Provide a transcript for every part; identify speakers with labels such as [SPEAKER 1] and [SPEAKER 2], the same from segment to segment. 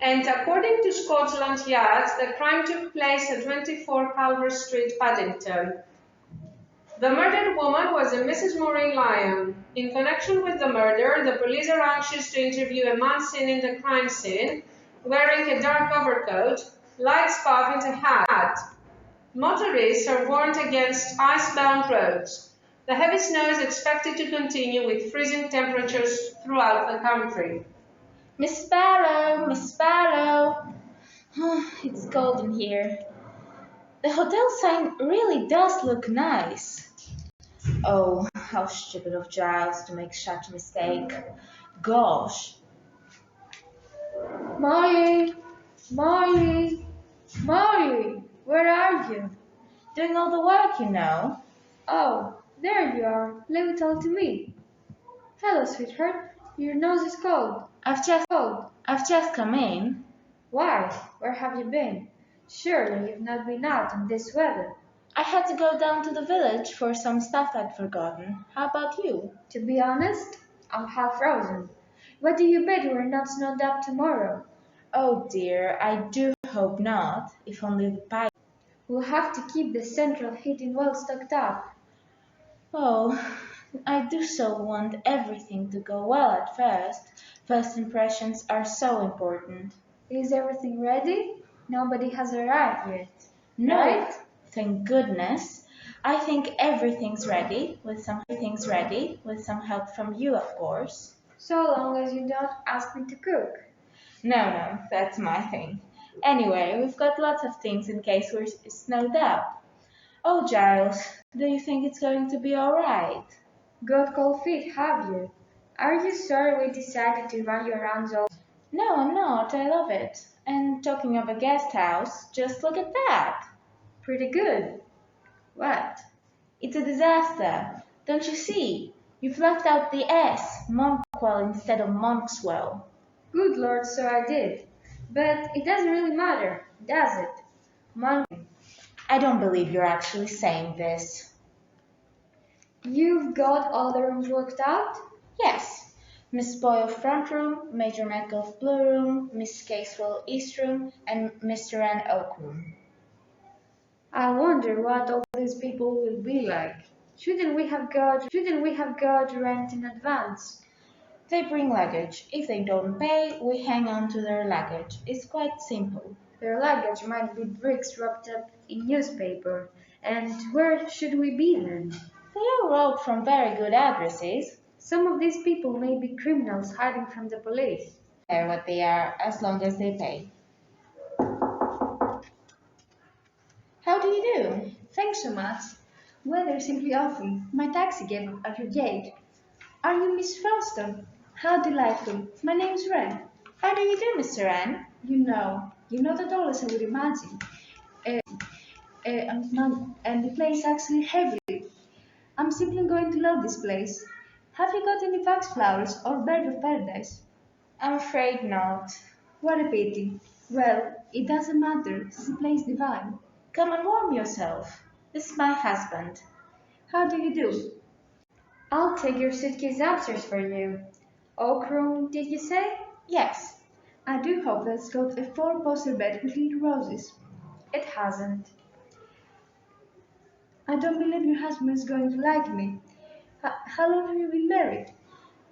[SPEAKER 1] And according to Scotland Yard, the crime took place at 24 Calvert Street, Paddington. The murdered woman was a Mrs. Maureen Lyon. In connection with the murder, the police are anxious to interview a man seen in the crime scene, wearing a dark overcoat, light scarf and a hat. Motorists are warned against ice-bound roads. The heavy snow is expected to continue with freezing temperatures throughout the country.
[SPEAKER 2] Miss Sparrow, Miss Sparrow. It's cold in here. The hotel sign really does look nice. Oh, how stupid of Giles to make such a mistake. Gosh.
[SPEAKER 3] Molly, Molly, Molly, where are you?
[SPEAKER 2] Doing all the work, you know.
[SPEAKER 3] Oh, there you are. Leave it all to me. Hello, sweetheart. Your nose is cold.
[SPEAKER 2] I've just come in.
[SPEAKER 3] Why? Where have you been? Surely you've not been out in this weather.
[SPEAKER 2] I had to go down to the village for some stuff I'd forgotten. How about you?
[SPEAKER 3] To be honest, I'm half frozen. What do you bet we're not snowed up tomorrow?
[SPEAKER 2] Oh dear, I do hope not, if only the pipe.
[SPEAKER 3] We'll have to keep the central heating well stocked up.
[SPEAKER 2] Oh, I do so want everything to go well at first. First impressions are so important.
[SPEAKER 3] Is everything ready? Nobody has arrived yet.
[SPEAKER 2] No,
[SPEAKER 3] Right?
[SPEAKER 2] thank goodness. I think everything's ready, with some help from you, of course.
[SPEAKER 3] So long as you don't ask me to cook.
[SPEAKER 2] No, that's my thing. Anyway, we've got lots of things in case we're snowed up. Oh, Giles, do you think it's going to be all right?
[SPEAKER 3] Got cold feet, have you? Are you sorry we decided to run you around all?
[SPEAKER 2] No, I'm not. I love it. And talking of a guest house, just look at that.
[SPEAKER 3] Pretty good. What?
[SPEAKER 2] It's a disaster. Don't you see? You've left out the S, Monkswell instead of Monkswell.
[SPEAKER 3] Good Lord, so I did. But it doesn't really matter, does it?
[SPEAKER 2] I don't believe you're actually saying this.
[SPEAKER 3] You've got all the rooms worked out?
[SPEAKER 2] Yes. Miss Boyle front room, Major Metcalf blue room, Miss Casewell east room, and Mr. Ann oak room.
[SPEAKER 3] I wonder what all these people will be like. Shouldn't we have got rent in advance?
[SPEAKER 2] They bring luggage. If they don't pay, we hang on to their luggage. It's quite simple.
[SPEAKER 3] Their luggage might be bricks wrapped up in newspaper. And where should we be then?
[SPEAKER 2] They all wrote from very good addresses.
[SPEAKER 3] Some of these people may be criminals hiding from the police.
[SPEAKER 2] Care what they are, as long as they pay. How do you do?
[SPEAKER 3] Thanks so much. Weather is simply awful. My taxi gave up at your gate. Are you Miss Ralston? How delightful. My name's Wren.
[SPEAKER 2] How do you do, Mr. Ann?
[SPEAKER 3] You know that always I would imagine. And the place actually heavily. I'm simply going to love this place. Have you got any foxflowers or bird of paradise?
[SPEAKER 2] I'm afraid not.
[SPEAKER 3] What a pity. Well, it doesn't matter. It's a place divine.
[SPEAKER 2] Come and warm yourself. This is my husband.
[SPEAKER 3] How do you do? I'll take your suitcase upstairs for you. Oak room, did you say?
[SPEAKER 2] Yes.
[SPEAKER 3] I do hope that's got a four-poster bed with little roses. It hasn't. I don't believe your husband is going to like me. How long have you been married?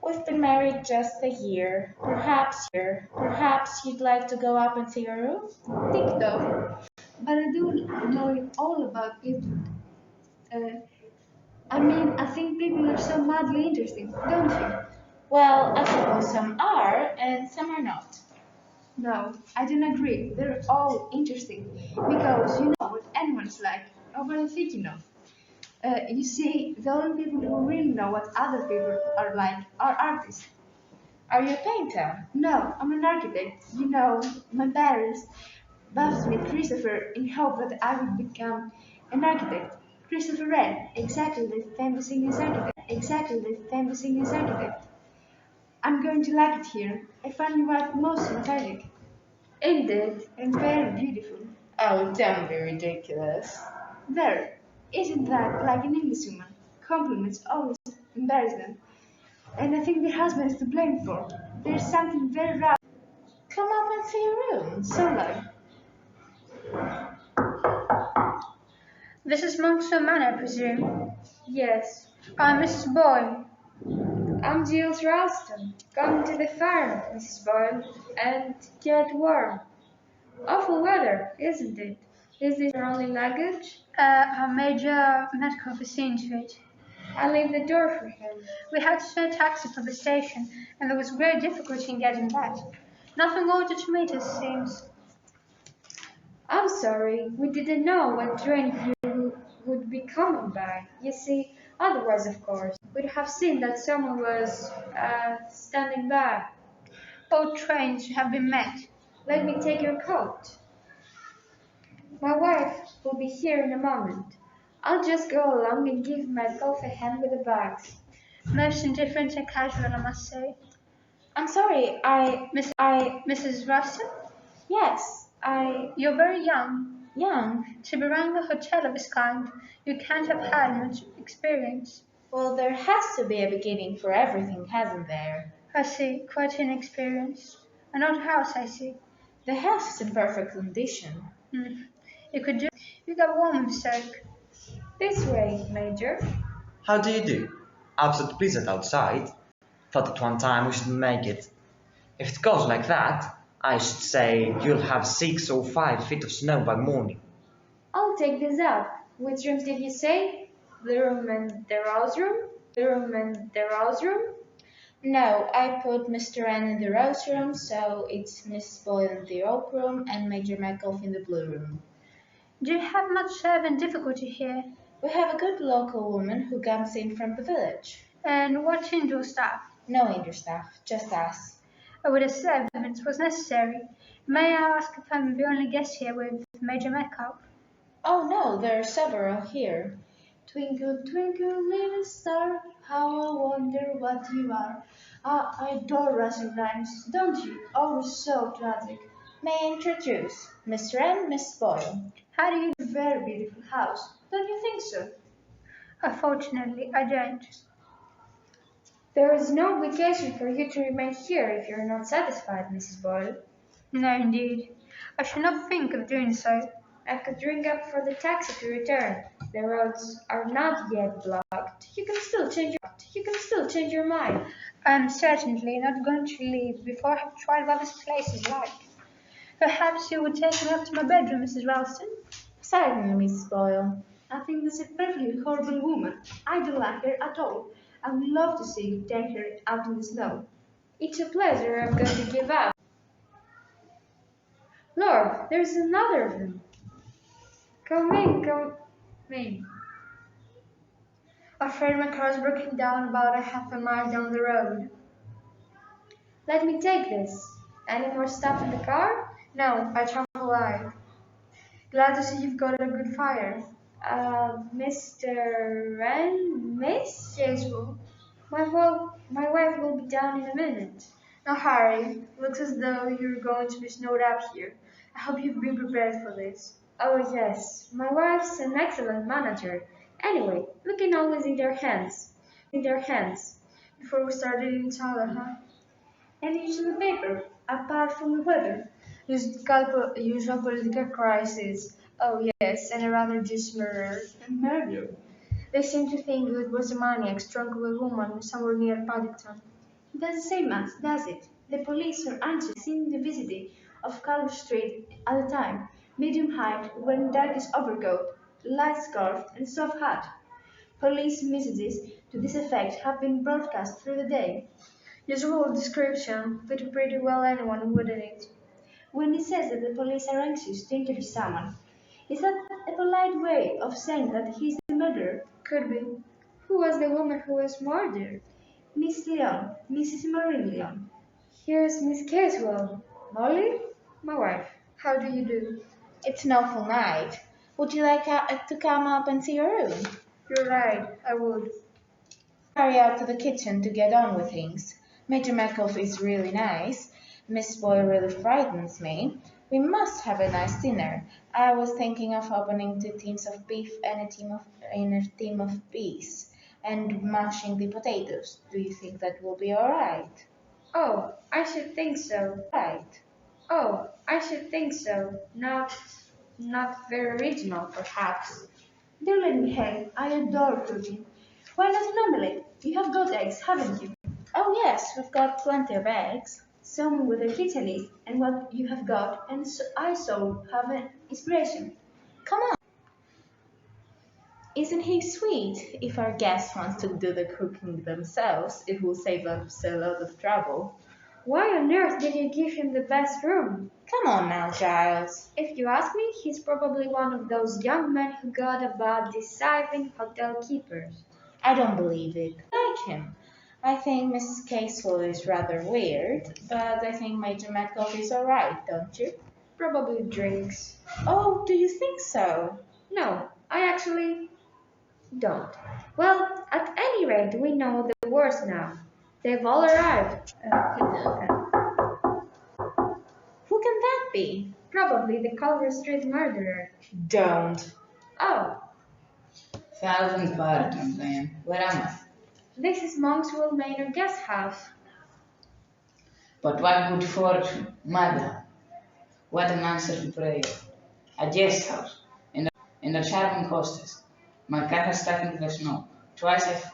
[SPEAKER 2] We've been married just a year. Perhaps you'd like to go up and see your room?
[SPEAKER 3] Ticked off. But I do know all about people. I think people are so madly interesting, don't you?
[SPEAKER 2] Well, I suppose some are and some are not.
[SPEAKER 3] No, I don't agree. They're all interesting because you know what anyone's like or what I'm thinking of. You see, the only people who really know what other people are like are artists.
[SPEAKER 2] Are you a painter?
[SPEAKER 3] No, I'm an architect. You know, my parents buffed me Christopher in hope that I would become an architect. Christopher Wren, exactly the famous English architect. I'm going to like it here. I find you write most sympathetic. Indeed, and very beautiful.
[SPEAKER 2] Oh, don't be ridiculous.
[SPEAKER 3] There, isn't that like an Englishwoman? Compliments always embarrass them. And I think their husband is to blame for. There's something very rough.
[SPEAKER 2] come up and see your room?
[SPEAKER 3] Solo.
[SPEAKER 4] This is Monkswell Manor, I presume.
[SPEAKER 1] Yes,
[SPEAKER 4] I'm Mrs. Boyle.
[SPEAKER 1] I'm Giles Ralston. Come to the farm, Mrs. Boyle, and get warm. Awful weather, isn't it? Is this your only luggage?
[SPEAKER 4] Our Major Metcalf is seeing to it.
[SPEAKER 1] I'll leave the door for him.
[SPEAKER 4] We had to send a taxi from the station, and there was great difficulty in getting that. Nothing ordered to meet us, seems.
[SPEAKER 1] I'm sorry, we didn't know what train you would be coming by. You see, otherwise, of course, we'd have seen that someone was standing by.
[SPEAKER 4] Both trains have been met.
[SPEAKER 1] Let me take your coat. My wife will be here in a moment. I'll just go along and give myself a hand with the bags.
[SPEAKER 4] Most indifferent and casual, I must say.
[SPEAKER 2] I'm sorry,
[SPEAKER 4] Mrs. Ruston?
[SPEAKER 2] yes,
[SPEAKER 4] You're very young.
[SPEAKER 2] young.
[SPEAKER 4] To be running a hotel of this kind, you can't have had much experience.
[SPEAKER 2] Well, there has to be a beginning for everything, hasn't there?
[SPEAKER 4] I see, quite inexperienced. An old house, I see.
[SPEAKER 2] The house is in perfect condition.
[SPEAKER 4] You could do. You got warm with soak.
[SPEAKER 1] This way, Major.
[SPEAKER 5] How do you do? Absolute blizzard outside. Thought at one time we should make it. If it goes like that, I should say you'll have 6 or 5 feet of snow by morning.
[SPEAKER 1] I'll take this up. Which rooms did you say? The room and the Rose room? The room and the Rose room?
[SPEAKER 2] No, I put Mr. N in the rose room, so it's Miss Boyle in the oak room and Major Metcalf in the blue room.
[SPEAKER 4] Do you have much servant difficulty here?
[SPEAKER 2] We have a good local woman who comes in from the village.
[SPEAKER 4] And what indoor staff?
[SPEAKER 2] No indoor staff, just us.
[SPEAKER 4] I would have said if it was necessary. May I ask if I'm the only guest here with Major Metcalf?
[SPEAKER 2] Oh no, there are several here. Twinkle, twinkle, little star, how I wonder what you are.
[SPEAKER 3] Ah, I adore Russian rhymes, don't you? Always so tragic.
[SPEAKER 2] May I introduce Mr. N, Miss Boyle.
[SPEAKER 4] How do you?
[SPEAKER 3] Very beautiful house, don't you think so?
[SPEAKER 4] Unfortunately, I don't.
[SPEAKER 1] There is no obligation for you to remain here if you're not satisfied, Mrs. Boyle.
[SPEAKER 4] No, indeed. I should not think of doing so.
[SPEAKER 1] I could ring up for the taxi to return. The roads are not yet blocked. You can still change your mind.
[SPEAKER 4] I'm certainly not going to leave before I have tried what this place is like. Perhaps you would take me up to my bedroom, Mrs. Ralston?
[SPEAKER 2] Certainly, Mrs. Boyle.
[SPEAKER 3] I think that's a perfectly horrible woman. I don't like her at all. I would love to see you take her out in the snow.
[SPEAKER 1] It's a pleasure I'm going to give up. Lord, there's another room. Come in.
[SPEAKER 4] Afraid my car's broken down about a half a mile down the road.
[SPEAKER 1] Let me take this. Any more stuff in the car?
[SPEAKER 4] No, I travel light. Glad to see you've got a good fire.
[SPEAKER 1] Mr. Wren, Miss?
[SPEAKER 4] Yes, well.
[SPEAKER 1] My wife will be down in a minute.
[SPEAKER 4] Now, Harry, looks as though you're going to be snowed up here. I hope you've been prepared for this.
[SPEAKER 1] Oh, yes. My wife's an excellent manager. Anyway, looking always in their hands.
[SPEAKER 4] Before we start reading Tyler, huh?
[SPEAKER 3] Any news in the paper, apart from the weather?
[SPEAKER 4] Usual political crisis. Oh, yes, and a rather just murder.
[SPEAKER 3] A murder?
[SPEAKER 4] They seem to think it was a maniac strangled a woman somewhere near Paddington.
[SPEAKER 3] That's the same as, does it? The police are anxious in the vicinity of Calvert Street at the time. Medium height, wearing darkish overcoat, light scarf, and soft hat. Police messages to this effect have been broadcast through the day.
[SPEAKER 4] Usual description, fit pretty well anyone, wouldn't it?
[SPEAKER 3] When he says that the police are anxious to interview someone, is that a polite way of saying that he's the murderer?
[SPEAKER 4] Could be.
[SPEAKER 1] Who was the woman who was murdered?
[SPEAKER 3] Miss Leon, Mrs. Maureen Leon.
[SPEAKER 1] Here's Miss Caswell. Molly? My wife.
[SPEAKER 4] How do you do?
[SPEAKER 2] It's an awful night. Would you like to come up and see your room?
[SPEAKER 4] You're right, I would.
[SPEAKER 2] Hurry out to the kitchen to get on with things. Major Metcalf is really nice. Miss Boyle really frightens me. We must have a nice dinner. I was thinking of opening 2 teams of beef and a team of peas and mashing the potatoes. Do you think that will be all right?
[SPEAKER 1] Oh, I should think so.
[SPEAKER 2] Right.
[SPEAKER 3] Oh, I should think so. Not very original, perhaps.
[SPEAKER 4] Dear Lady Hay, I adore cooking. Why not an omelette? You have got eggs, haven't you?
[SPEAKER 2] Oh, yes, we've got plenty of eggs.
[SPEAKER 4] Some with a Italy, and what you have got, and so I so have an inspiration.
[SPEAKER 2] Come on. Isn't he sweet? If our guest wants to do the cooking themselves, it will save us a lot of trouble.
[SPEAKER 3] Why on earth did you give him the best room?
[SPEAKER 2] Come on now, Giles.
[SPEAKER 3] If you ask me, he's probably one of those young men who got about deceiving hotel keepers.
[SPEAKER 2] I don't believe it. I like him. I think Mrs. Casewell is rather weird, but I think Major Metcalfe is alright, don't you?
[SPEAKER 3] Probably drinks.
[SPEAKER 2] Oh, do you think so?
[SPEAKER 3] No, I actually don't. Well, at any rate, we know the worst now. They've all arrived.
[SPEAKER 2] Who can that be?
[SPEAKER 3] Probably the Culver Street murderer.
[SPEAKER 2] Don't.
[SPEAKER 3] Oh,
[SPEAKER 6] Thousand pardons, ma'am. Where am I?
[SPEAKER 3] this is Monkswell Manor guest house.
[SPEAKER 6] But what good fortune, madam. What an answer to prayer. A guest house, and a charming hostess. My car has stuck into the snow. Twice I've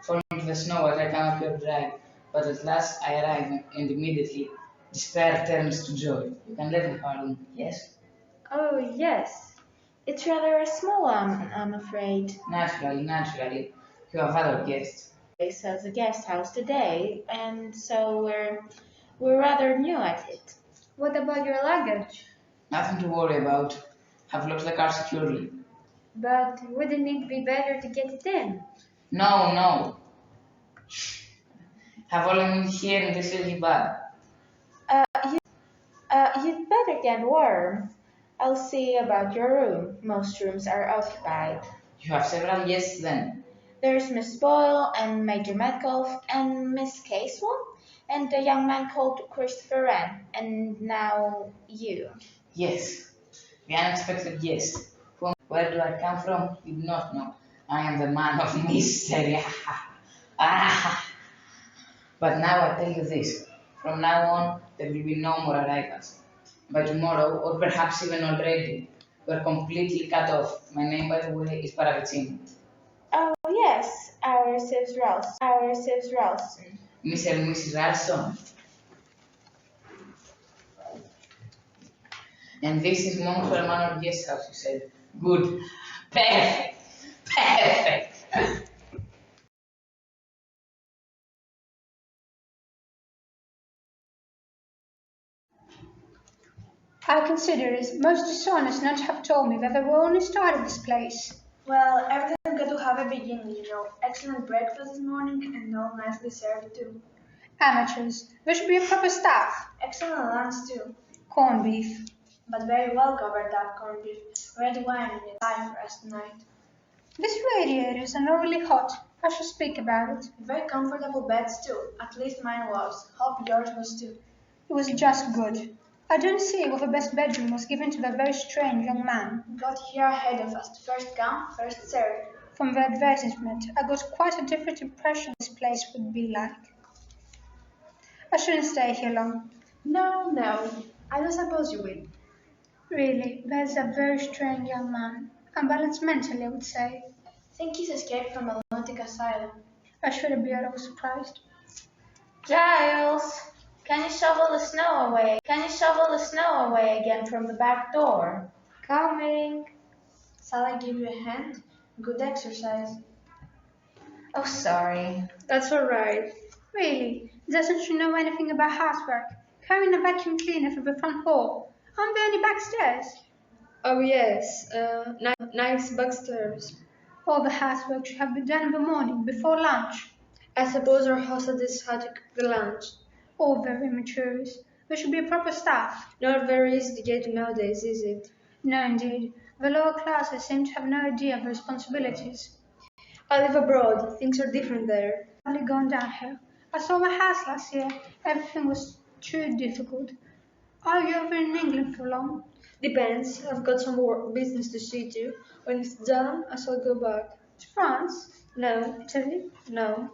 [SPEAKER 6] fallen into the snow as I come up your drive, but at last I arrive and immediately despair turns to joy. You can let me pardon, yes?
[SPEAKER 3] Oh, yes.
[SPEAKER 2] It's rather a small one, I'm afraid.
[SPEAKER 6] Naturally. You have other guests.
[SPEAKER 2] Place as a guest house today, and so we're rather new at it.
[SPEAKER 3] What about your luggage?
[SPEAKER 6] Nothing to worry about. Have locked the car securely.
[SPEAKER 3] But wouldn't it be better to get it in?
[SPEAKER 6] No. Have all in here in this little bag.
[SPEAKER 2] You'd better get warm. I'll see about your room. Most rooms are occupied.
[SPEAKER 6] You have several guests then.
[SPEAKER 2] There's Miss Boyle and Major Metcalfe and Miss Casewell and a young man called Christopher Wren, and now you.
[SPEAKER 6] Yes, the unexpected guest. Where do I come from? You do not know. I am the man of mystery. But now I tell you this. From now on, there will be no more arrivals. By tomorrow, or perhaps even already, we're completely cut off. My name, by the way, is Paravicini.
[SPEAKER 2] Oh yes, ours is Ralston.
[SPEAKER 6] Mr. and Mrs. Ralston. And this is Monkswell Manor guest house, you said. Good. Perfect.
[SPEAKER 4] I consider it most dishonest not to have told me that they were only started this place.
[SPEAKER 7] Well, everything got to have a beginning, you know. Excellent breakfast this morning and all nicely served too.
[SPEAKER 4] Amateurs. There should be a proper staff.
[SPEAKER 7] Excellent lunch too.
[SPEAKER 4] Corned beef.
[SPEAKER 7] But very well covered up corned beef. Red wine in time for us tonight.
[SPEAKER 4] This radiator is not really hot. I shall speak about it.
[SPEAKER 7] Very comfortable beds too. At least mine was. Hope yours was too.
[SPEAKER 4] It was just good. I don't see why the best bedroom was given to that very strange young man.
[SPEAKER 7] Got here ahead of us. First come, first served.
[SPEAKER 4] From the advertisement, I got quite a different impression this place would be like. I shouldn't stay here long.
[SPEAKER 7] No. I don't suppose you will.
[SPEAKER 4] Really, there's a very strange young man. Unbalanced mentally, I would say.
[SPEAKER 7] Think he's escaped from a lunatic asylum.
[SPEAKER 4] I shouldn't be at all surprised.
[SPEAKER 2] Giles, can you shovel the snow away? Again from the back door?
[SPEAKER 3] Coming.
[SPEAKER 7] Shall I give you a hand? Good exercise.
[SPEAKER 2] Oh, sorry.
[SPEAKER 3] That's all right.
[SPEAKER 4] Really, doesn't she know anything about housework? Carrying a vacuum cleaner from the front hall. Aren't there any backstairs?
[SPEAKER 3] Oh, yes. Nice backstairs.
[SPEAKER 4] All the housework should have been done in the morning, before lunch.
[SPEAKER 3] I suppose our hostess had to cook the lunch.
[SPEAKER 4] All very immature. There should be a proper staff.
[SPEAKER 3] Not very easy to get nowadays, is it?
[SPEAKER 4] No, indeed. The lower classes seem to have no idea of responsibilities.
[SPEAKER 3] I live abroad. Things are different there.
[SPEAKER 4] I've only gone downhill. I saw my house last year. Everything was too difficult. Are you over in England for long?
[SPEAKER 3] Depends. I've got some work business to see to. When it's done, I shall go back.
[SPEAKER 4] To France?
[SPEAKER 3] No.
[SPEAKER 4] Italy?
[SPEAKER 3] No.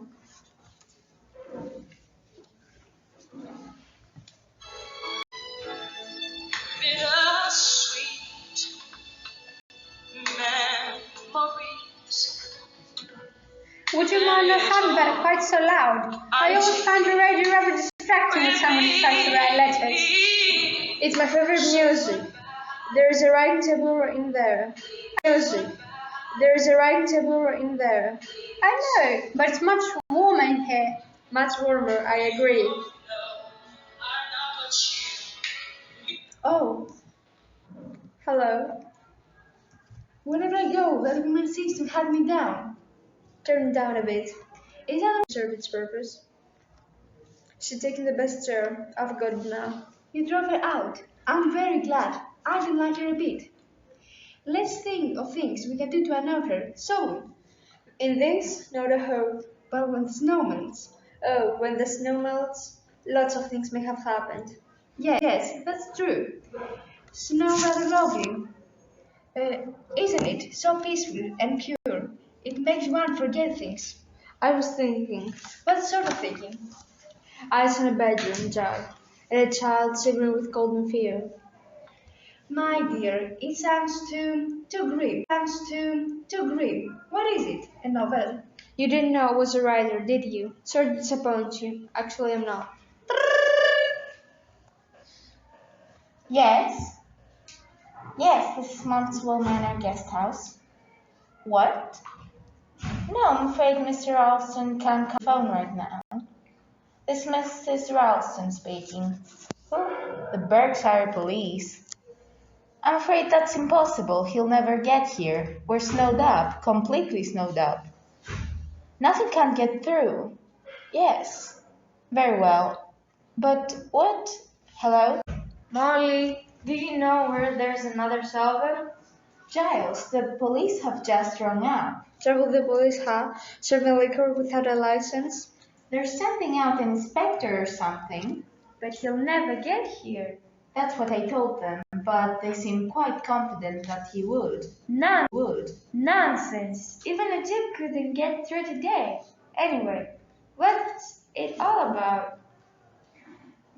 [SPEAKER 4] so loud? I always find the radio rather distracting when someone tries to write letters.
[SPEAKER 1] It's my favorite music. There's a writing table in there. Music. There's a writing table in there.
[SPEAKER 4] I know, but it's much warmer in here.
[SPEAKER 1] Much warmer, I agree. Oh, hello.
[SPEAKER 3] Wherever I go, that woman seems to have me down.
[SPEAKER 1] Turn down a bit.
[SPEAKER 3] Is that
[SPEAKER 1] Serve its purpose. She's taking the best chair. I've got it now.
[SPEAKER 3] you drove her out? I'm very glad. I do like her a bit. Let's think of things we can do to annoy her. So,
[SPEAKER 1] In this, not a hope.
[SPEAKER 3] but when the snow melts.
[SPEAKER 1] Oh, when the snow melts, lots of things may have happened.
[SPEAKER 3] Yes, that's true. Snow rather lovely. Isn't it? So peaceful and pure. It makes one forget things.
[SPEAKER 1] I was thinking,
[SPEAKER 3] What sort of thinking?
[SPEAKER 1] ice in a bedroom jar, and a child shivering with cold and fear.
[SPEAKER 3] My dear, it sounds too grim. Too grim. What is it? A novel?
[SPEAKER 1] You didn't know I was a writer, did you? Sorry to disappoint you. Actually, I'm not.
[SPEAKER 2] Yes? Yes, this is Monkswell Manor guest house. What? No, I'm afraid Mr. Ralston can't come phone right now. This is Mrs. Ralston speaking. Oh, the Berkshire police. I'm afraid that's impossible. He'll never get here. We're snowed up, completely snowed up. Nothing can get through. Yes. Very well. But what? Hello?
[SPEAKER 1] Molly, do you know where there's another salver?
[SPEAKER 2] Giles, the police have just rung up.
[SPEAKER 1] Trouble the police have? Serving liquor without a license?
[SPEAKER 2] They're sending out an inspector or something.
[SPEAKER 1] But he'll never get here.
[SPEAKER 2] That's what I told them, but they seem quite confident that he would.
[SPEAKER 1] Nonsense. Even a jeep couldn't get through today. Anyway, what's it all about?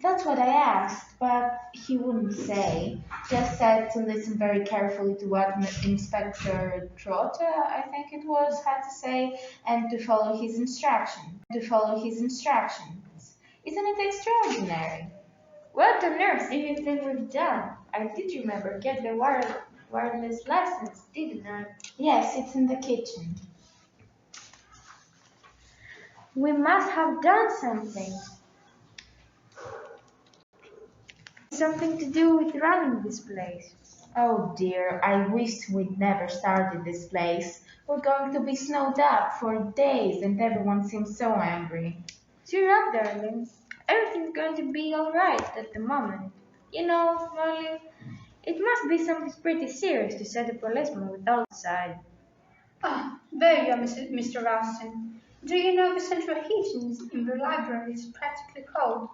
[SPEAKER 2] That's what I asked, but he wouldn't say. Just said to listen very carefully to what Inspector Trotter, I think it was, had to say, and to follow his instructions. Isn't it extraordinary?
[SPEAKER 1] What on earth do you think we've done? I did remember get the wireless license, didn't I?
[SPEAKER 2] Yes, it's in the kitchen.
[SPEAKER 1] We must have done something. Something to do with running this place.
[SPEAKER 2] Oh dear, I wish we'd never started this place. We're going to be snowed up for days and everyone seems so angry.
[SPEAKER 1] Cheer up, darling. Everything's going to be all right at the moment. You know, Molly, it must be something pretty serious to set a policeman with all outside.
[SPEAKER 4] Ah, there you are, Mr. Ralston. Do you know the central heating in the library is practically cold?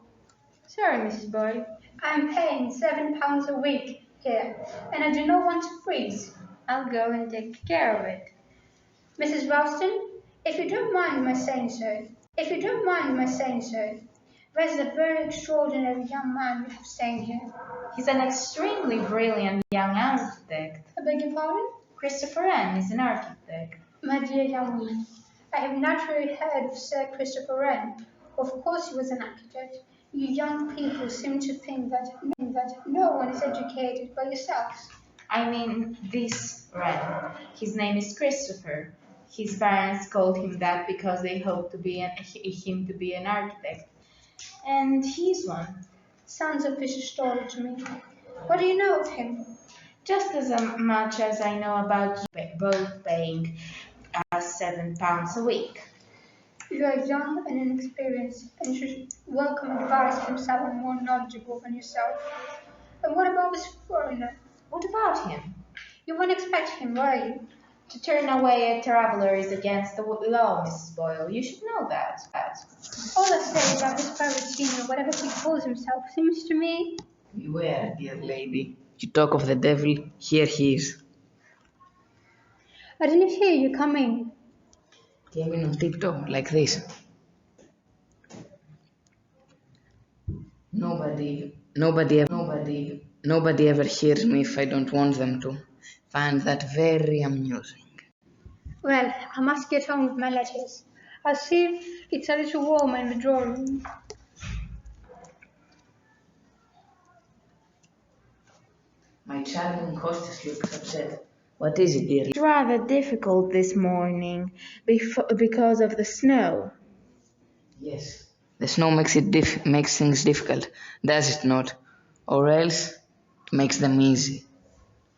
[SPEAKER 1] Sorry, Mrs. Boyd.
[SPEAKER 4] I'm paying £7 a week here, and I do not want to freeze.
[SPEAKER 1] I'll go and take care of it.
[SPEAKER 4] Mrs. Ralston, if you don't mind my saying so, there's a very extraordinary young man you have staying here.
[SPEAKER 2] He's an extremely brilliant young architect.
[SPEAKER 4] I beg your pardon?
[SPEAKER 2] Christopher Wren is an architect.
[SPEAKER 4] My dear young woman, I have naturally heard of Sir Christopher Wren. Of course he was an architect. You young people seem to think that no one is educated by yourselves.
[SPEAKER 2] I mean, this Wren. His name is Christopher. His parents called him that because they hoped to be him to be an architect. And he's one.
[SPEAKER 4] Sounds a fishy story to me. What do you know of him?
[SPEAKER 2] Just as much as I know about you both paying £7 a week.
[SPEAKER 4] You are young and inexperienced and should welcome advice from someone more knowledgeable than yourself. And what about this foreigner?
[SPEAKER 2] What about him?
[SPEAKER 4] You won't expect him, will you?
[SPEAKER 2] To turn away a traveller is against the law, Mrs. Boyle. You should know that.
[SPEAKER 4] All I say about this Paravicini, or whatever he calls himself, seems to me...
[SPEAKER 6] Beware, dear lady. You talk of the devil, here he is.
[SPEAKER 4] I didn't hear you come in.
[SPEAKER 6] Came in on tiptoe, like this. Nobody ever hears me if I don't want them to. Find that very amusing.
[SPEAKER 4] Well, I must get on with my letters. as if it's a little warmer in the drawing room.
[SPEAKER 6] My charming hostess looks upset. What is it, dear?
[SPEAKER 2] It's rather difficult this morning because of the snow.
[SPEAKER 6] Yes. The snow makes things difficult, does it not? Or else it makes them easy.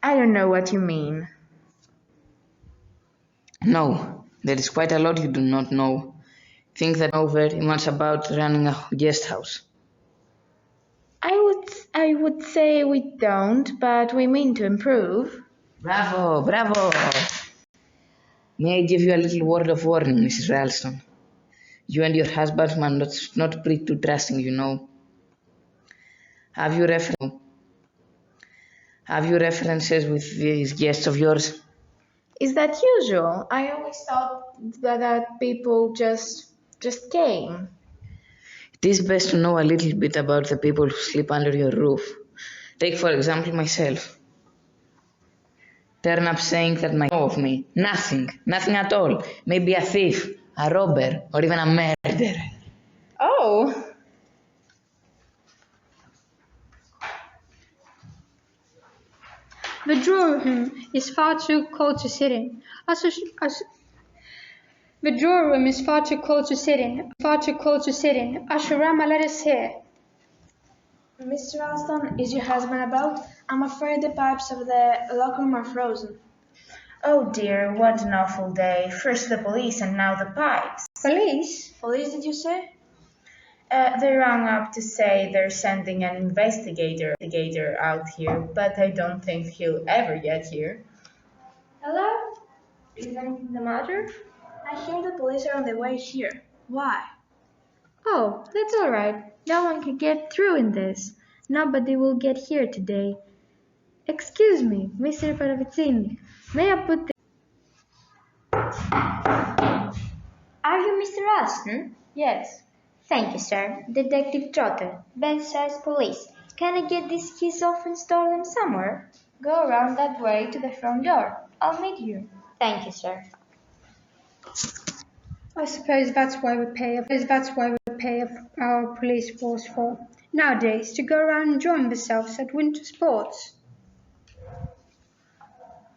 [SPEAKER 2] I don't know what you mean.
[SPEAKER 6] No, there is quite a lot you do not know. Think that you know very much about running a guest house.
[SPEAKER 2] I would say we don't, but we mean to improve.
[SPEAKER 6] Bravo, bravo! May I give you a little word of warning, Mrs. Ralston? You and your husband must not be too trusting, you know. Have you references with these guests of yours?
[SPEAKER 2] Is that usual? I always thought that people just came.
[SPEAKER 6] It is best to know a little bit about the people who sleep under your roof. Take, for example, myself. Turn up saying that my know of me. Nothing. Nothing at all. Maybe a thief, a robber, or even a murderer.
[SPEAKER 2] Oh,
[SPEAKER 4] The drawing room is far too cold to sit in. The drawing room is far too cold to sit in. I shall write my letters here.
[SPEAKER 7] Mr. Ralston, is your husband about? I'm afraid the pipes of the locker room are frozen.
[SPEAKER 2] oh dear, what an awful day. First the police and now the pipes.
[SPEAKER 4] Police?
[SPEAKER 7] Police, did you say?
[SPEAKER 2] They rang up to say they're sending an investigator out here, but I don't think he'll ever get here.
[SPEAKER 7] Hello? Is anything the matter? I hear the police are on their way here. Why?
[SPEAKER 8] Oh, that's all right. No one can get through in this. Nobody will get here today. Excuse me, Mr. Paravicini. May I put the...
[SPEAKER 9] Are you Mr. Ralston?
[SPEAKER 8] Yes.
[SPEAKER 9] Thank you, sir. Detective Trotter. Ben says police. Can I get these keys off and store them somewhere?
[SPEAKER 8] Go around that way to the front door. I'll meet you.
[SPEAKER 9] Thank you, sir.
[SPEAKER 4] I suppose that's why we pay our police force for nowadays, to go around enjoying themselves at winter sports.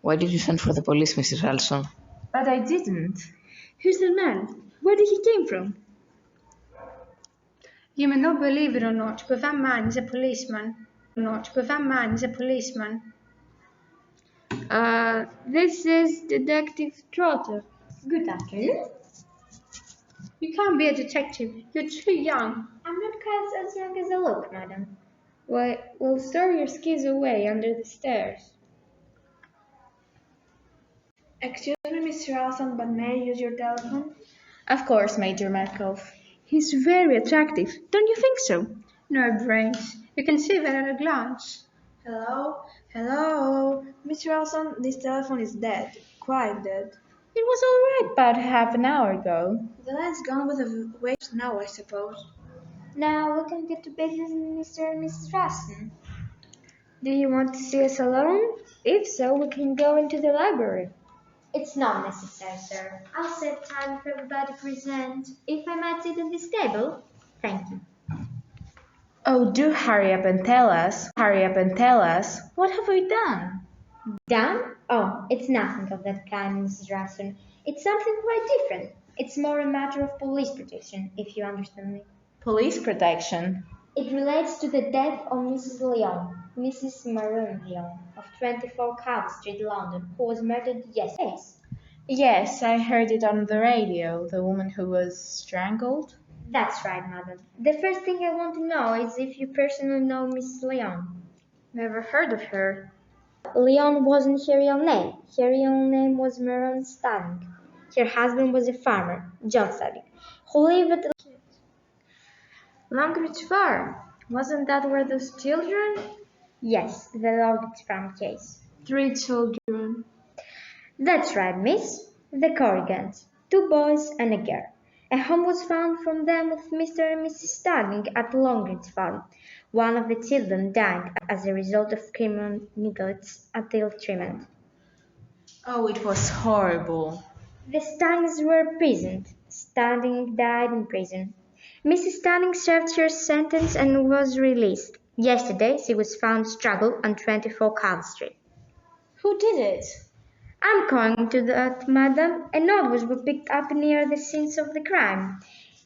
[SPEAKER 6] Why did you send for the police, Mrs. Ralston?
[SPEAKER 2] But I didn't.
[SPEAKER 8] Who's the man? Where did he came from?
[SPEAKER 4] You may not believe it or not, but that man is a policeman.
[SPEAKER 8] This is Detective Trotter.
[SPEAKER 9] Good afternoon.
[SPEAKER 4] You can't be a detective. You're too young.
[SPEAKER 9] I'm not quite as young as I look, madam.
[SPEAKER 8] Well, we'll store your skis away under the stairs.
[SPEAKER 7] Excuse me, Mr. Ralston, but may I use your telephone?
[SPEAKER 2] Of course, Major Metcalf.
[SPEAKER 8] He's very attractive. Don't you think so?
[SPEAKER 4] No brains. You can see that at a glance.
[SPEAKER 7] Hello? Hello? Mr. Ralston, this telephone is dead. Quite dead.
[SPEAKER 2] It was all right about half an hour ago.
[SPEAKER 7] The line's gone with the waves now, I suppose.
[SPEAKER 9] Now we can get to business, Mr. and Mrs. Ralston.
[SPEAKER 8] Do you want to see us alone? If so, we can go into the library.
[SPEAKER 9] It's not necessary, sir. I'll save time for everybody present. If I might sit at this table? Thank you.
[SPEAKER 2] Oh, do hurry up and tell us. What have we done?
[SPEAKER 9] Done? Oh, it's nothing of that kind, Mrs. Ralston. It's something quite different. It's more a matter of police protection, if you understand me.
[SPEAKER 2] Police protection.
[SPEAKER 9] It relates to the death of Mrs. Lyon, Mrs. Maroon Lyon, of 24 Calvert Street, London, who was murdered yesterday.
[SPEAKER 2] Yes, I heard it on the radio. The woman who was strangled.
[SPEAKER 9] That's right, madam. The first thing I want to know is if you personally know Mrs. Lyon.
[SPEAKER 8] Never heard of her.
[SPEAKER 9] Lyon wasn't her real name. Her real name was Maroon Stanning. Her husband was a farmer, John Stanning, who lived at
[SPEAKER 8] Longridge Farm. Wasn't that where those children?
[SPEAKER 9] Yes, the Longridge Farm case.
[SPEAKER 8] 3 children.
[SPEAKER 9] That's right, miss. The Corrigans. 2 boys and a girl. A home was found from them with Mr. and Mrs. Stanning at Longridge Farm. One of the children died as a result of criminal negligence at ill treatment.
[SPEAKER 2] Oh, it was horrible.
[SPEAKER 9] The Stannings were imprisoned. Stanning died in prison. Mrs. Stanning served her sentence and was released. Yesterday she was found strangled on 24 Calvert Street.
[SPEAKER 2] Who did it?
[SPEAKER 9] I'm going to that, madam. A notebook was picked up near the scenes of the crime.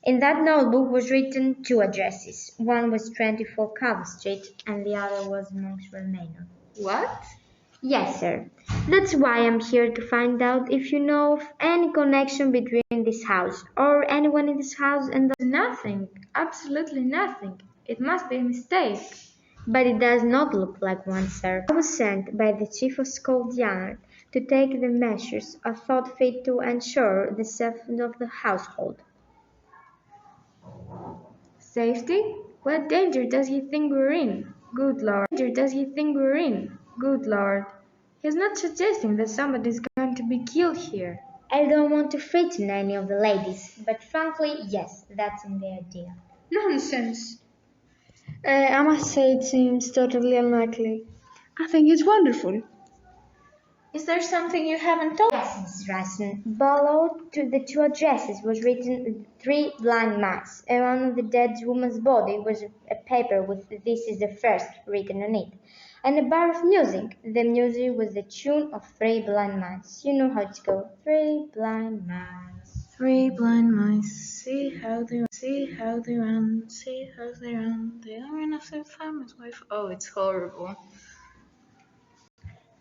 [SPEAKER 9] In that notebook was written two addresses. One was 24 Calvert Street and the other was Monkswell Manor.
[SPEAKER 2] What?
[SPEAKER 9] Yes, sir. That's why I'm here to find out if you know of any connection between this house or anyone in this house and the...
[SPEAKER 8] Nothing. Absolutely nothing. It must be a mistake.
[SPEAKER 9] But it does not look like one, sir. I was sent by the Chief of Scotland Yard to take the measures I thought fit to ensure the safety of the household.
[SPEAKER 8] Safety? What danger does he think we're in? Good Lord. Danger does he think we're in? Good Lord. He's not suggesting that somebody's going to be killed here.
[SPEAKER 9] I don't want to frighten any of the ladies, but frankly, yes, that's in the idea.
[SPEAKER 4] Nonsense.
[SPEAKER 7] I must say it seems totally unlikely. I think it's wonderful.
[SPEAKER 2] Is there something you haven't told?
[SPEAKER 9] Yes, Mrs. Rassen. Below to the two addresses was written 3 blind mice, and on the dead woman's body was a paper with "This is the first" written on it, and a bar of music. The music was the tune of 3 blind mice. You know how it goes. 3 blind mice.
[SPEAKER 8] 3 blind mice, see how they run, see how they run, see how they run. They all run after the farmer's wife. Oh, it's horrible.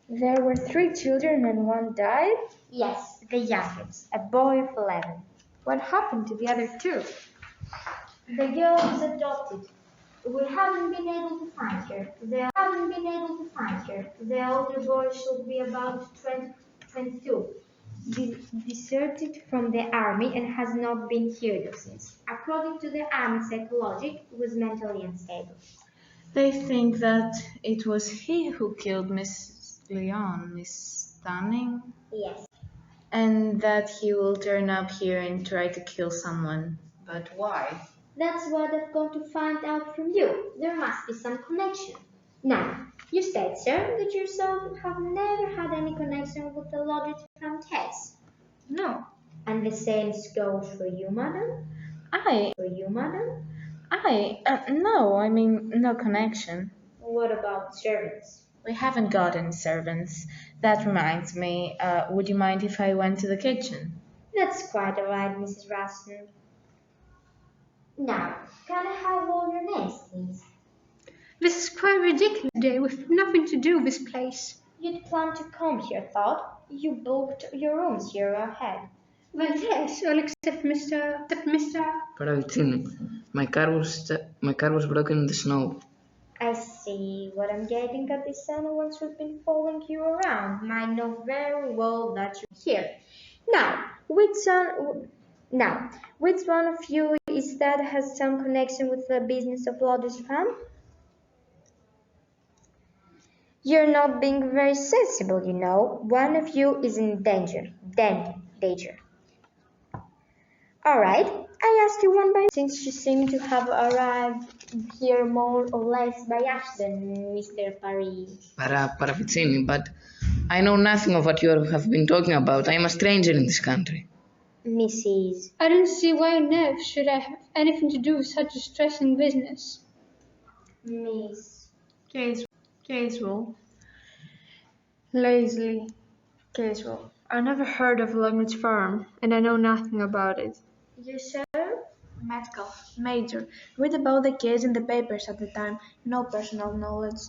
[SPEAKER 2] There were 3 children and one died?
[SPEAKER 9] Yes, the youngest, a boy of 11.
[SPEAKER 8] What happened to the other 2?
[SPEAKER 9] The girl was adopted. We haven't been able to find her. The older boy should be about 22. Deserted from the army and has not been heard of since. According to the army psychologist, was mentally unstable.
[SPEAKER 8] They think that it was he who killed Miss Leon, Miss Stanning,
[SPEAKER 9] Yes.
[SPEAKER 8] and that he will turn up here and try to kill someone. But why?
[SPEAKER 9] That's what I've got to find out from you. There must be some connection. Now, you said, sir, that yourself have never had any connection with the Lodge Farm case.
[SPEAKER 8] No.
[SPEAKER 9] And the same goes for you, madam?
[SPEAKER 8] No, I mean, no connection.
[SPEAKER 9] What about servants?
[SPEAKER 8] We haven't got any servants. That reminds me, would you mind if I went to the kitchen?
[SPEAKER 9] That's quite all right, Mrs. Raston. Now, can I have all your names, please?
[SPEAKER 4] This is quite ridiculous today with nothing to do with this place.
[SPEAKER 9] You'd planned to come here, thought. You booked your rooms here ahead.
[SPEAKER 4] Well, yes, all except Mr.
[SPEAKER 6] Paravicini. My car was broken in the snow.
[SPEAKER 9] I see. What I'm getting at is anyone who's been following you around might know very well that you're here. Now, which one of you is that has some connection with the business of Lodge's farm? You're not being very sensible, you know. One of you is in danger. Danger. All right. I asked you one by one, since you seem to have arrived here more or less by accident, Mr.
[SPEAKER 6] Paravicini, but I know nothing of what you have been talking about. I am a stranger in this country.
[SPEAKER 9] Mrs.
[SPEAKER 4] I don't see why on earth should I have anything to do with such a distressing business.
[SPEAKER 9] Miss.
[SPEAKER 7] Caswell. Lazily. Caswell. I never heard of Longridge Farm, and I know nothing about it.
[SPEAKER 9] You, sir?
[SPEAKER 7] Metcalf, Major. Read about the case in the papers at the time. No personal knowledge.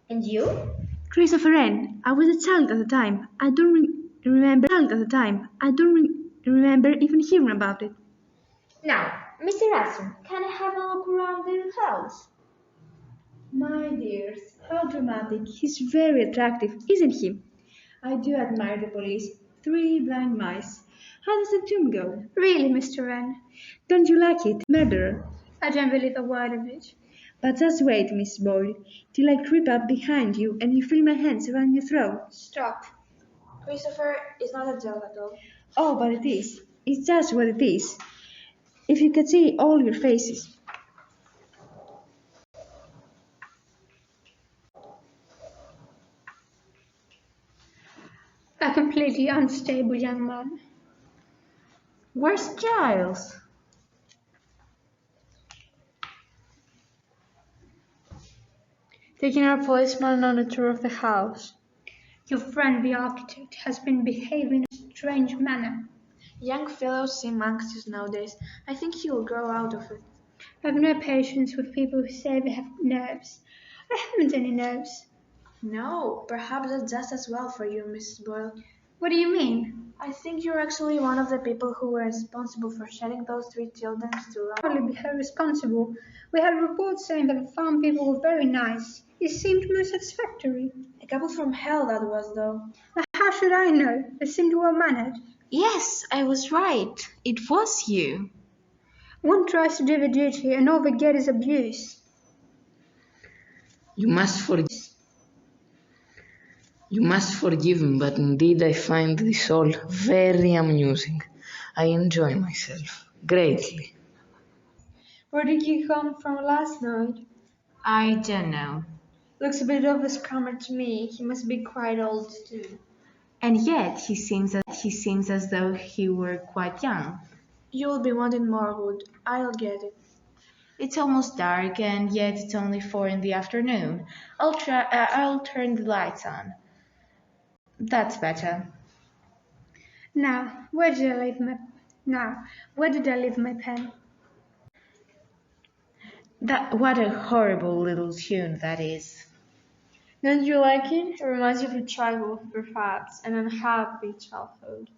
[SPEAKER 9] And you?
[SPEAKER 7] Christopher Wren. I was a child at the time. I don't remember even hearing about it.
[SPEAKER 9] Now, Mr. Raston, can I have a look around the house?
[SPEAKER 3] My dears, how dramatic. He's very attractive, isn't he? I do admire the police. 3 blind mice. How does the tune go?
[SPEAKER 4] Really, Mr. Wren,
[SPEAKER 3] Don't you like it, murderer?
[SPEAKER 4] I don't believe a word of it.
[SPEAKER 3] But just wait, Miss Boyle, till I creep up behind you and you feel my hands around your throat.
[SPEAKER 4] Stop.
[SPEAKER 7] Christopher is not a dog at all.
[SPEAKER 3] Oh, but it is. It's just what it is. If you could see all your faces.
[SPEAKER 4] A completely unstable young man.
[SPEAKER 2] Where's Giles?
[SPEAKER 7] Taking our policeman on a tour of the house.
[SPEAKER 4] Your friend the architect has been behaving in a strange manner.
[SPEAKER 7] Young fellows seem anxious nowadays. I think he will grow out of it.
[SPEAKER 4] I have no patience with people who say they have nerves. I haven't any nerves.
[SPEAKER 7] No, perhaps that's just as well for you, Mrs. Boyle.
[SPEAKER 4] What do you mean?
[SPEAKER 7] I think you're actually one of the people who were responsible for shedding those 3 children to love.
[SPEAKER 4] Hardly be held responsible. We had reports saying that the farm people were very nice. It seemed most satisfactory.
[SPEAKER 7] A couple from hell that was, though.
[SPEAKER 4] But how should I know? They seemed well-mannered.
[SPEAKER 2] Yes, I was right. It was you.
[SPEAKER 4] One tries to do the duty and all they get is abuse.
[SPEAKER 6] You must forgive me, but indeed I find this all very amusing. I enjoy myself greatly.
[SPEAKER 7] Where did he come from last night?
[SPEAKER 2] I don't know.
[SPEAKER 7] Looks a bit of a scammer to me. He must be quite old too.
[SPEAKER 2] And yet he seems as though he were quite young.
[SPEAKER 7] You'll be wanting more wood. I'll get it.
[SPEAKER 2] It's almost dark, and yet it's only 4 in the afternoon. I'll turn the lights on. That's better.
[SPEAKER 4] Now, where did I leave my pen?
[SPEAKER 2] What a horrible little tune that is.
[SPEAKER 7] Don't you like it? It reminds you of your childhood, perhaps, an unhappy childhood.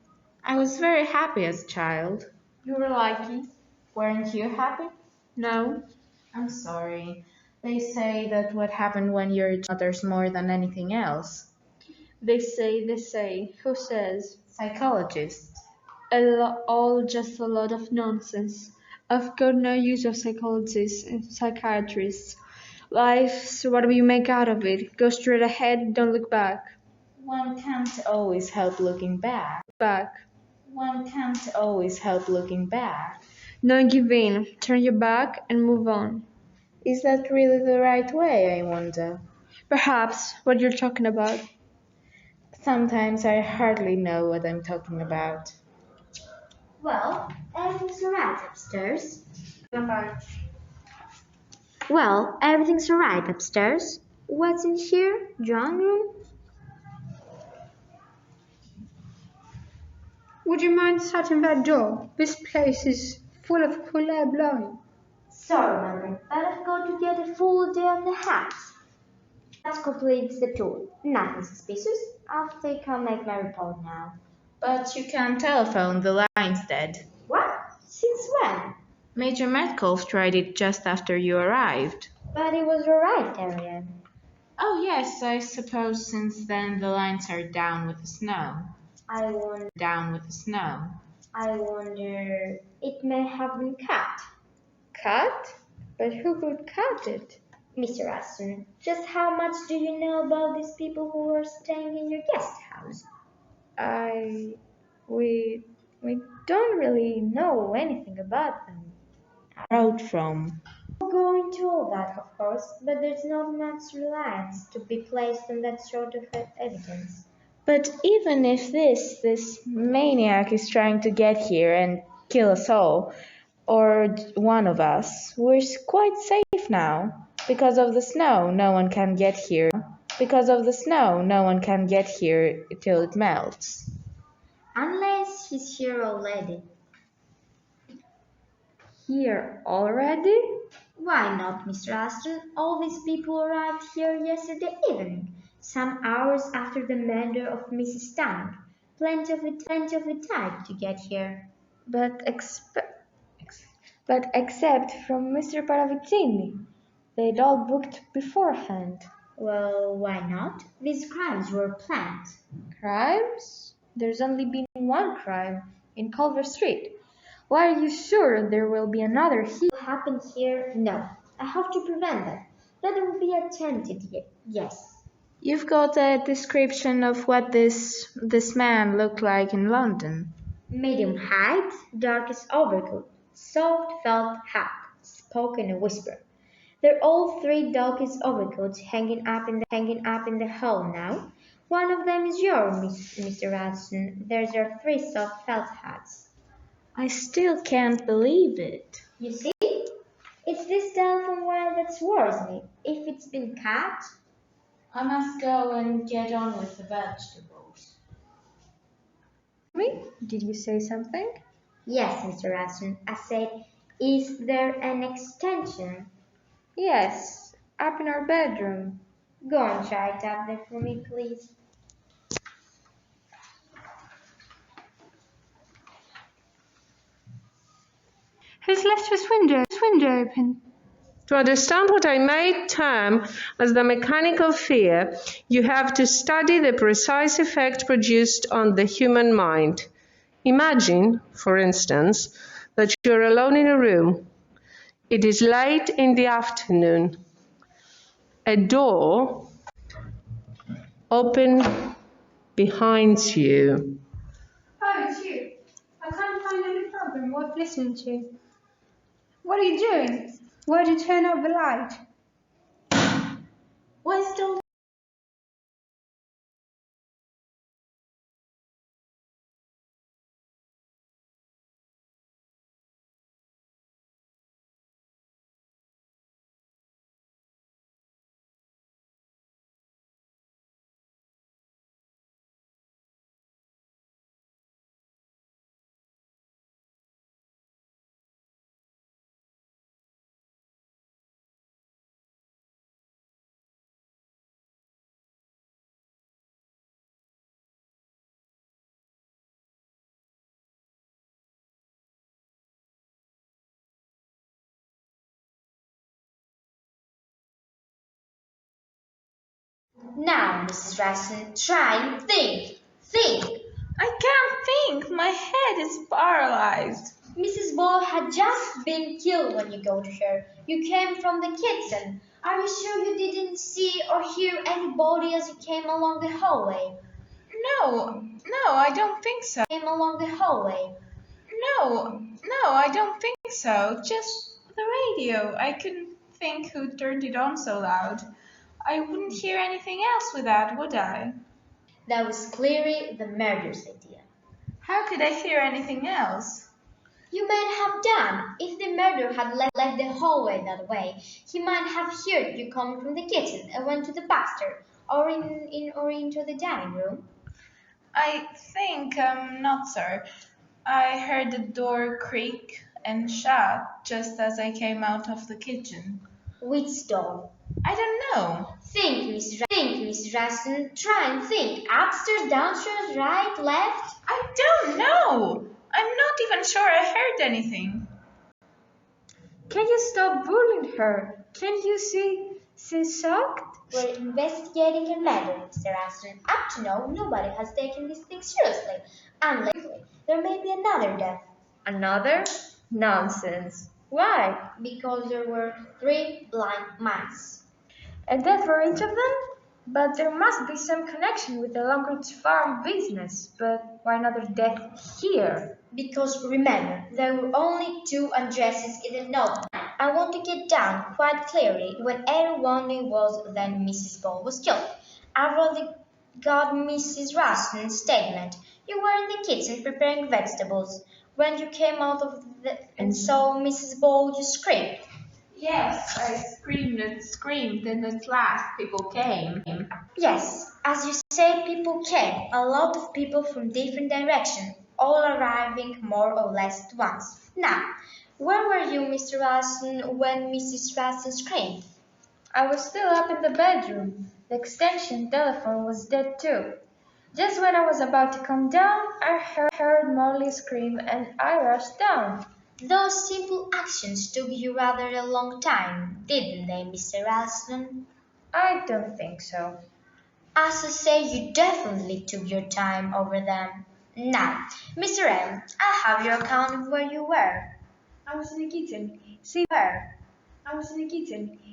[SPEAKER 2] I was very happy as a child.
[SPEAKER 7] You were lucky.
[SPEAKER 2] Weren't you happy?
[SPEAKER 7] No?
[SPEAKER 2] I'm sorry. They say that what happened when you're matters more than anything else.
[SPEAKER 7] They say. Who says?
[SPEAKER 2] Psychologists.
[SPEAKER 7] All just a lot of nonsense. I've got no use of psychologists and psychiatrists. Life's what we make out of it. Go straight ahead, don't look back.
[SPEAKER 2] One can't always help looking back. One can't always help looking back.
[SPEAKER 7] Don't give in. Turn your back and move on.
[SPEAKER 2] Is that really the right way, I wonder?
[SPEAKER 7] Perhaps what you're talking about.
[SPEAKER 2] Sometimes I hardly know what I'm talking about.
[SPEAKER 9] Well, everything's alright upstairs. What's in here? Drawing room?
[SPEAKER 4] Would you mind shutting that door? This place is full of cool air blowing.
[SPEAKER 9] Sorry, Mother, but I've got to get a full day of the house. That completes the tour. Nothing suspicious. I think I'll make my report now.
[SPEAKER 2] But you can't telephone, the line's dead.
[SPEAKER 9] What? Since when?
[SPEAKER 2] Major Metcalfe tried it just after you arrived.
[SPEAKER 9] But it was alright, Ariane.
[SPEAKER 2] Oh yes, I suppose since then the lines are down with the snow.
[SPEAKER 9] I wonder, it may have been cut.
[SPEAKER 7] Cut? But who could cut it?
[SPEAKER 9] Mr. Aston, just how much do you know about these people who were staying in your guest house?
[SPEAKER 7] We don't really know anything about them.
[SPEAKER 2] Wrote from.
[SPEAKER 9] We'll go into all that, of course, but there's not much reliance to be placed on that sort of evidence.
[SPEAKER 2] But even if this maniac is trying to get here and kill us all, or one of us, we're quite safe now. Because of the snow, no one can get here. Till it melts.
[SPEAKER 9] Unless he's here already.
[SPEAKER 7] Here already?
[SPEAKER 9] Why not, Mr. Aston? All these people arrived here yesterday evening, some hours after the murder of Mrs. Stanning. Plenty of time to get here.
[SPEAKER 7] But except from Mr. Paravicini. They'd all booked beforehand.
[SPEAKER 9] Well, why not? These crimes were planned.
[SPEAKER 7] Crimes? There's only been one crime, in Culver Street. Why are you sure there will be another here?
[SPEAKER 9] What happened here? No. I have to prevent that. That will be attempted, yes.
[SPEAKER 2] You've got a description of what this man looked like in London.
[SPEAKER 9] Medium height, darkest overcoat, soft felt hat, spoke in a whisper. They're all 3 darkest overcoats hanging up in the hall now. One of them is yours, Mr. Radisson. There's your 3 soft felt hats.
[SPEAKER 7] I still can't believe it.
[SPEAKER 9] You see? It's this telephone wire that's worries me. If it's been cut.
[SPEAKER 2] I must go and get on with the vegetables.
[SPEAKER 8] Me? Did you say something?
[SPEAKER 9] Yes, Mr. Aston. I said, is there an extension?
[SPEAKER 8] Yes, up in our bedroom.
[SPEAKER 9] Go and try it up there for me, please.
[SPEAKER 7] Who's left his window open?
[SPEAKER 1] To understand what I may term as the mechanical fear, you have to study the precise effect produced on the human mind. Imagine, for instance, that you're alone in a room. It is late in the afternoon. A door open behind you.
[SPEAKER 4] Oh, it's you. I can't find any program worth listening to. What are you doing? Why'd you turn off the light?
[SPEAKER 2] Where's the
[SPEAKER 9] Now, Mrs. Raston, try and think. Think.
[SPEAKER 2] I can't think. My head is paralyzed.
[SPEAKER 9] Mrs. Ball had just been killed when you go to her. You came from the kitchen. Are you sure you didn't see or hear anybody as you came along the hallway?
[SPEAKER 2] No, I don't think so.
[SPEAKER 9] Came along the hallway.
[SPEAKER 2] No, I don't think so. Just the radio. I couldn't think who turned it on so loud. I wouldn't hear anything else with that, would I?
[SPEAKER 9] That was clearly the murderer's idea.
[SPEAKER 2] How could I hear anything else?
[SPEAKER 9] You might have done. If the murderer had left the hallway that way, he might have heard you coming from the kitchen and went to the bathroom or into the dining room.
[SPEAKER 2] I think not, sir. I heard the door creak and shut just as I came out of the kitchen.
[SPEAKER 9] Which door?
[SPEAKER 2] I don't know.
[SPEAKER 9] Think, Miss Raston. Try and think. Upstairs, downstairs, right, left?
[SPEAKER 2] I don't know. I'm not even sure I heard anything.
[SPEAKER 8] Can you stop bullying her? Can you see she's shocked?
[SPEAKER 9] We're investigating a murder, Mr. Aston. Up to now, nobody has taken this thing seriously. Unlikely. There may be another death.
[SPEAKER 8] Another? Nonsense. Why?
[SPEAKER 9] Because there were 3 blind mice.
[SPEAKER 8] A death for each of them? But there must be some connection with the Longridge farm business. But why another death here?
[SPEAKER 9] Because remember, there were only 2 addresses in the note. I want to get down quite clearly when everyone was then Mrs. Ball was killed. I've already got Mrs. Raston's statement. You were in the kitchen preparing vegetables. When you came out of and saw Mrs. Ball, you screamed.
[SPEAKER 2] Yes, I screamed, and at last people came.
[SPEAKER 9] Yes, as you say, people came. A lot of people from different directions, all arriving more or less at once. Now, where were you, Mr. Raston, when Mrs. Raston screamed?
[SPEAKER 8] I was still up in the bedroom. The extension telephone was dead too. Just when I was about to come down, I heard Molly scream and I rushed down.
[SPEAKER 9] Those simple actions took you rather a long time, didn't they, Mr. Raston?
[SPEAKER 8] I don't think so.
[SPEAKER 9] As I say, you definitely took your time over them. Now, Mr. M, I have your account of where you were.
[SPEAKER 8] I was in the kitchen.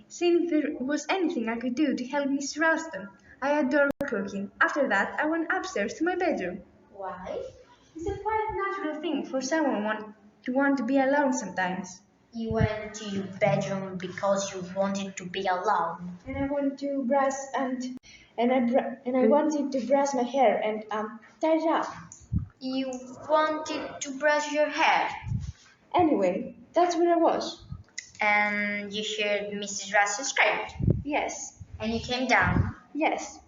[SPEAKER 8] Seeing if there was anything I could do to help Mr. Ralston. I adore cooking. After that, I went upstairs to my bedroom.
[SPEAKER 9] Why?
[SPEAKER 8] It's a quite natural thing for someone to want to be alone sometimes.
[SPEAKER 9] You went to your bedroom because you wanted to be alone.
[SPEAKER 8] And I wanted to brush I wanted to brush my hair and tie it up.
[SPEAKER 9] You wanted to brush your hair.
[SPEAKER 3] Anyway, that's where I was.
[SPEAKER 9] And you heard Mrs. Russell scream.
[SPEAKER 3] Yes,
[SPEAKER 9] And you came down.
[SPEAKER 3] yes.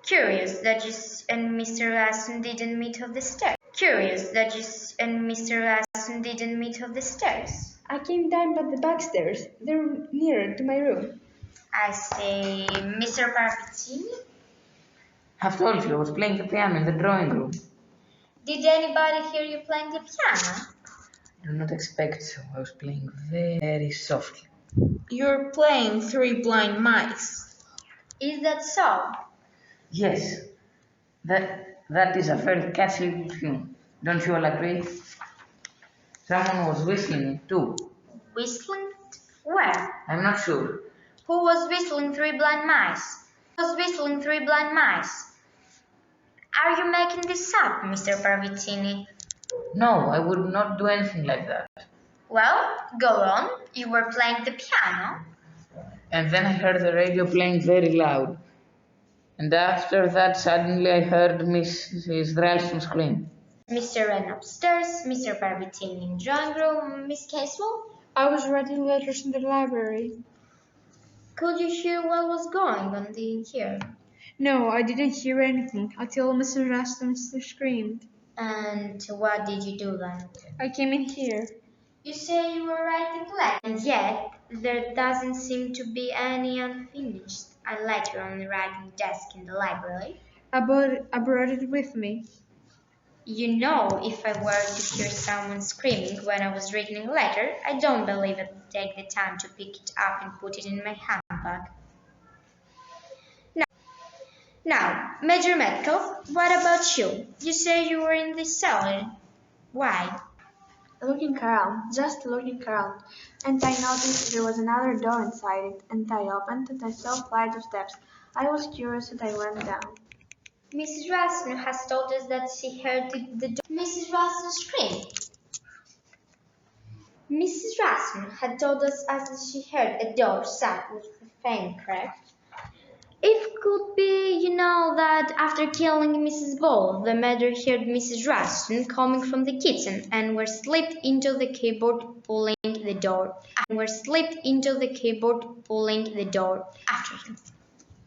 [SPEAKER 9] Curious that you and Mr. Russell didn't meet off the stairs. Curious that you and Mr. Russell didn't meet off the stairs.
[SPEAKER 3] I came down by the back stairs. They're nearer to my room.
[SPEAKER 9] I say, Mr. Paravicini?
[SPEAKER 6] I've told you I was playing the piano in the drawing room.
[SPEAKER 9] Did anybody hear you playing the piano?
[SPEAKER 6] Do not expect so. I was playing very softly.
[SPEAKER 2] You're playing Three Blind Mice.
[SPEAKER 9] Is that so?
[SPEAKER 6] Yes, that is a very catchy tune. Don't you all agree? Someone was whistling it too.
[SPEAKER 9] Whistling? Where?
[SPEAKER 6] I'm not sure.
[SPEAKER 9] Who was whistling Three Blind Mice? Who was whistling Three Blind Mice? Are you making this up, Mr. Paravicini?
[SPEAKER 6] No, I would not do anything like that.
[SPEAKER 9] Well, go on. You were playing the piano.
[SPEAKER 6] And then I heard the radio playing very loud. And after that, suddenly I heard Mrs. Ralston scream.
[SPEAKER 9] Mr. Wren upstairs, Mr. Paravicini in the drawing room, Miss Caswell?
[SPEAKER 7] I was writing letters in the library.
[SPEAKER 9] Could you hear what was going on in here?
[SPEAKER 7] No, I didn't hear anything until Mr. Raston screamed.
[SPEAKER 9] And what did you do then?
[SPEAKER 7] I came in here.
[SPEAKER 9] You say you were writing letters, and yet there doesn't seem to be any unfinished a letter on the writing desk in the library.
[SPEAKER 7] I brought it with me.
[SPEAKER 9] You know, if I were to hear someone screaming when I was reading a letter, I don't believe I would take the time to pick it up and put it in my handbag. Now, Major Metcalf, what about you? You say you were in the cellar. Why?
[SPEAKER 8] Looking around, just looking around, and I noticed there was another door inside it, and I opened and I saw a flight of steps. I was curious and I went down.
[SPEAKER 9] Mrs. Rasmussen has told us that she heard the door. Mrs. Rasmussen scream. Mrs. Rasmussen had told us as she heard a door shut with a faint crack. It could be, that after killing Mrs. Ball, the murderer heard Mrs. Rasmussen coming from the kitchen and were slipped into the cupboard, pulling the door. After him.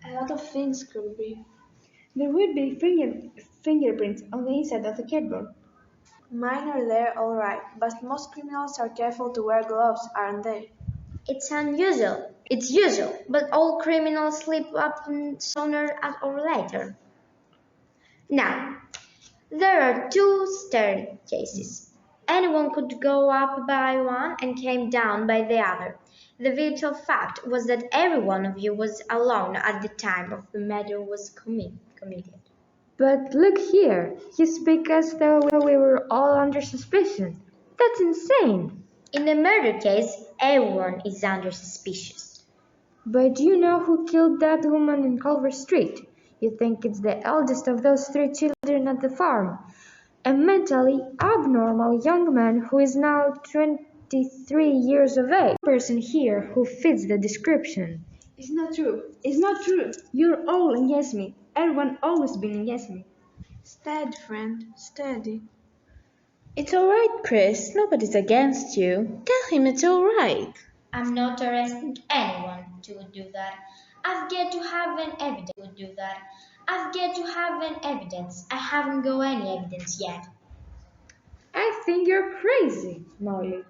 [SPEAKER 8] A lot of things could be. There would be fingerprints on the inside of the cardboard. Mine are there all right, but most criminals are careful to wear gloves, aren't they?
[SPEAKER 9] It's unusual. It's usual, but all criminals slip up sooner or later. Now, there are two staircases. Anyone could go up by one and came down by the other. The vital fact was that every one of you was alone at the time of the murder was committed.
[SPEAKER 8] But look here, you speak as though we were all under suspicion. That's insane.
[SPEAKER 9] In a murder case, everyone is under suspicion.
[SPEAKER 8] But you know who killed that woman in Culver Street? You think it's the eldest of those 3 children at the farm. A mentally abnormal young man who is now 23 years of age. Person here who fits the description. It's not true. It's not true. You're all against me. Everyone always been against me.
[SPEAKER 7] Steady, friend, steady.
[SPEAKER 2] It's all right, Chris. Nobody's against you. Tell him it's all right.
[SPEAKER 9] I'm not arresting anyone to do that. I've got to have an evidence. I haven't got any evidence yet.
[SPEAKER 8] I think you're crazy, Molly.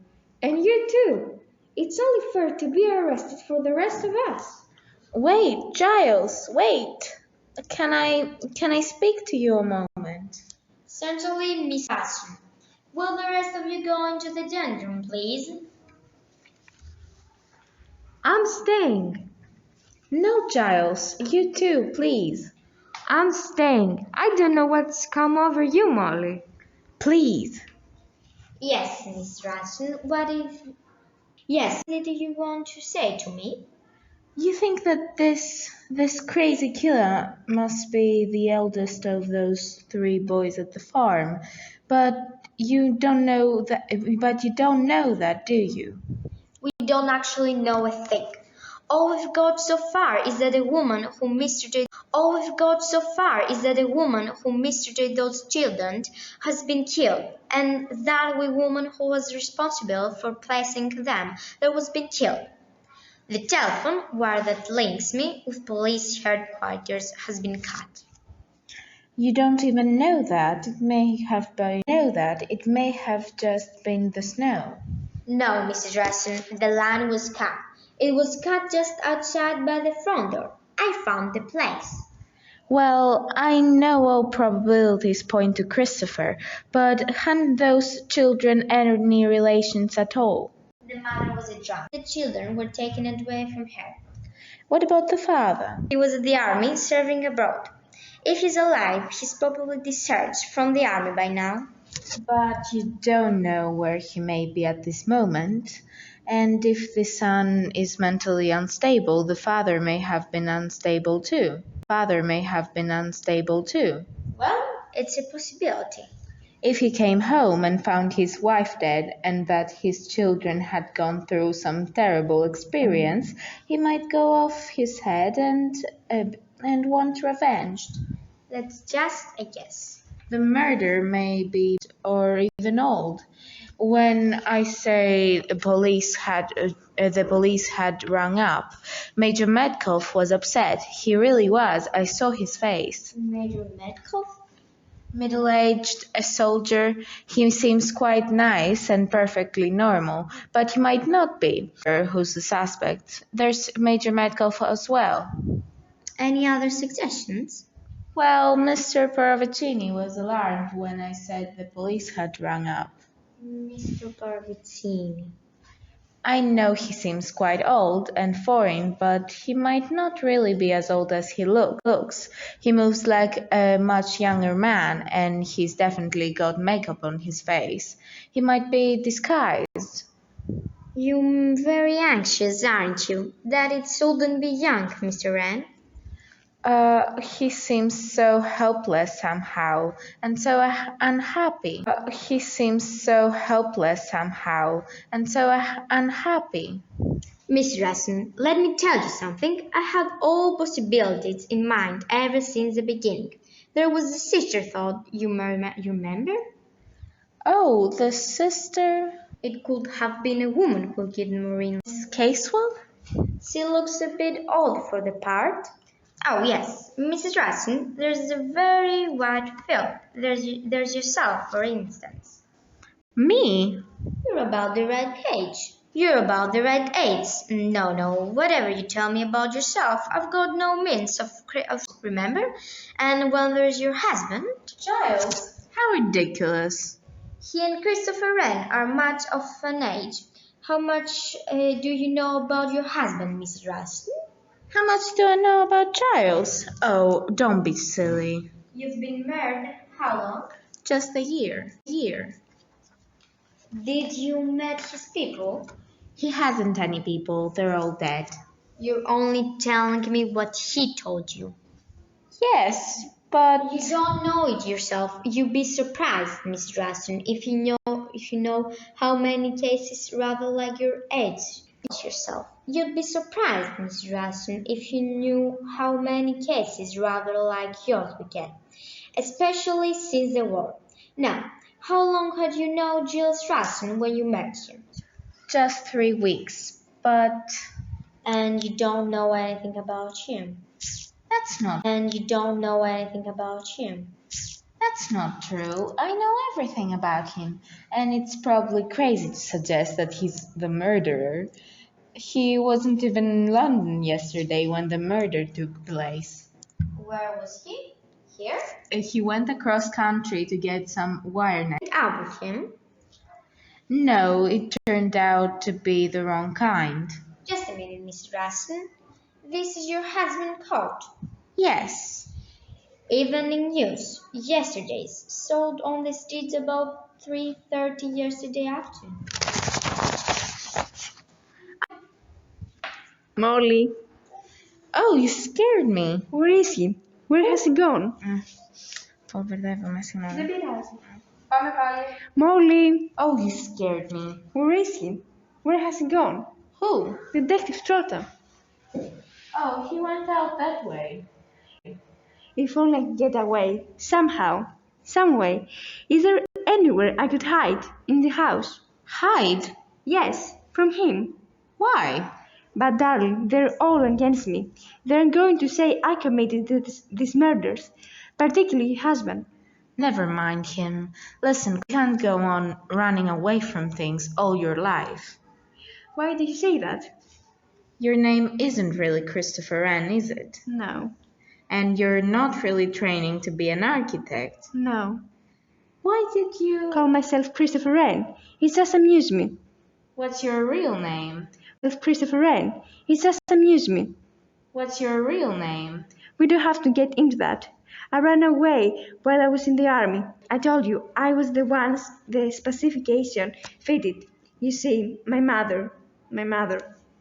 [SPEAKER 8] And you too. It's only fair to be arrested for the rest of us.
[SPEAKER 2] Wait, Giles, wait. Can I speak to you a moment?
[SPEAKER 9] Certainly, Miss Watson. Will the rest of you go into the dungeon, please?
[SPEAKER 8] I'm staying.
[SPEAKER 2] No, Giles, you too, please.
[SPEAKER 8] I'm staying. I don't know what's come over you, Molly.
[SPEAKER 2] Please.
[SPEAKER 9] Yes, Miss Watson. What did you want to say to me?
[SPEAKER 2] You think that this crazy killer must be the eldest of those 3 boys at the farm, but you don't know that, do you?
[SPEAKER 9] We don't actually know a thing. All we've got so far is that a woman who mistreated All we've got so far is that the woman who mistreated those children has been killed, and that woman who was responsible for placing them there was been killed. The telephone wire that links me with police headquarters has been cut.
[SPEAKER 2] You don't even know that. It may have just been the snow.
[SPEAKER 9] No, Mrs. Russell, the line was cut. It was cut just outside by the front door. I found the place.
[SPEAKER 2] Well, I know all probabilities point to Christopher, but hadn't those children any relations at all?
[SPEAKER 9] The mother was a drunk. The children were taken away from her.
[SPEAKER 2] What about the father?
[SPEAKER 9] He was at the army, serving abroad. If he's alive, he's probably discharged from the army by now.
[SPEAKER 2] But you don't know where he may be at this moment. And if the son is mentally unstable, the father may have been unstable too.
[SPEAKER 9] Well, it's a possibility.
[SPEAKER 2] If he came home and found his wife dead and that his children had gone through some terrible experience, he might go off his head and want revenge.
[SPEAKER 9] That's just a guess.
[SPEAKER 2] The murder may be or even old. When I say the police had rung up, Major Metcalf was upset. He really was. I saw his face.
[SPEAKER 9] Major Metcalf?
[SPEAKER 2] Middle-aged, a soldier. He seems quite nice and perfectly normal, but he might not be. Who's the suspect? There's Major Metcalf as well.
[SPEAKER 9] Any other suggestions?
[SPEAKER 2] Well, Mr. Paravicini was alarmed when I said the police had rung up.
[SPEAKER 9] Mr. Paravicini.
[SPEAKER 2] I know he seems quite old and foreign, but he might not really be as old as he looks. He moves like a much younger man, and he's definitely got makeup on his face. He might be disguised.
[SPEAKER 9] You're very anxious, aren't you, that it shouldn't be young, Mr. Wren?
[SPEAKER 2] He seems so helpless somehow, and so unhappy.
[SPEAKER 9] Miss Russell, let me tell you something. I had all possibilities in mind ever since the beginning. There was the sister thought, you remember?
[SPEAKER 2] Oh, the sister?
[SPEAKER 9] It could have been a woman who killed Maureen.
[SPEAKER 2] Casewell?
[SPEAKER 9] She looks a bit old for the part. Oh, yes, Mrs. Russell, there's a very wide field. There's yourself, for instance.
[SPEAKER 2] Me?
[SPEAKER 9] You're about the right age. No, whatever you tell me about yourself, I've got no means of remember? And when there's your husband.
[SPEAKER 2] Giles? How ridiculous.
[SPEAKER 9] He and Christopher Wren are much of an age. How much do you know about your husband, Mrs. Russell?
[SPEAKER 2] How much do I know about Giles? Oh, don't be silly.
[SPEAKER 9] You've been married how long?
[SPEAKER 2] Just a year.
[SPEAKER 9] Did you meet his people?
[SPEAKER 2] He hasn't any people. They're all dead.
[SPEAKER 9] You're only telling me what he told you.
[SPEAKER 2] Yes, but
[SPEAKER 9] you don't know it yourself. You'd be surprised, Miss Russell, if you know how many cases rather like your age yourself. You'd be surprised, Miss Russell, if you knew how many cases rather like yours we get, especially since the war. Now, how long had you known Giles Russell when you met him?
[SPEAKER 2] Just 3 weeks, but...
[SPEAKER 9] And you don't know anything about him?
[SPEAKER 2] That's not...
[SPEAKER 9] And you don't know anything about him?
[SPEAKER 2] That's not true. I know everything about him, and it's probably crazy to suggest that he's the murderer. He wasn't even in London yesterday when the murder took place.
[SPEAKER 9] Where was he? Here?
[SPEAKER 2] He went across country to get some wire net.
[SPEAKER 9] Out with him?
[SPEAKER 2] No, it turned out to be the wrong kind.
[SPEAKER 9] Just a minute, Miss Russell. This is your husband's coat?
[SPEAKER 2] Yes.
[SPEAKER 9] Evening news. Yesterday's. Sold on the streets about 3:30 yesterday afternoon.
[SPEAKER 7] Molly.
[SPEAKER 2] Oh, you scared me.
[SPEAKER 7] Where is he? Where has he gone? Molly.
[SPEAKER 2] Oh, you scared me.
[SPEAKER 7] Where is he? Where has he gone?
[SPEAKER 2] Who?
[SPEAKER 7] Detective Trotter.
[SPEAKER 2] Oh, he went out that way.
[SPEAKER 8] If only I could get away, somehow, some way. Is there anywhere I could hide in the house?
[SPEAKER 2] Hide?
[SPEAKER 8] Yes, from him.
[SPEAKER 2] Why?
[SPEAKER 8] But darling, they're all against me. They're going to say I committed these murders, particularly your husband.
[SPEAKER 2] Never mind him. Listen, you can't go on running away from things all your life.
[SPEAKER 8] Why did you say that?
[SPEAKER 2] Your name isn't really Christopher Wren, is it?
[SPEAKER 8] No,
[SPEAKER 2] And you're not really training to be an architect.
[SPEAKER 8] no.
[SPEAKER 2] Why did you...
[SPEAKER 8] Call myself Christopher Wren. It just amused me.
[SPEAKER 2] What's your real name?
[SPEAKER 8] With Christopher Wren. It just amused me.
[SPEAKER 2] What's your real name?
[SPEAKER 8] We don't have to get into that. I ran away while I was in the army. I told you, I was the one the specification fitted. You see, my mother.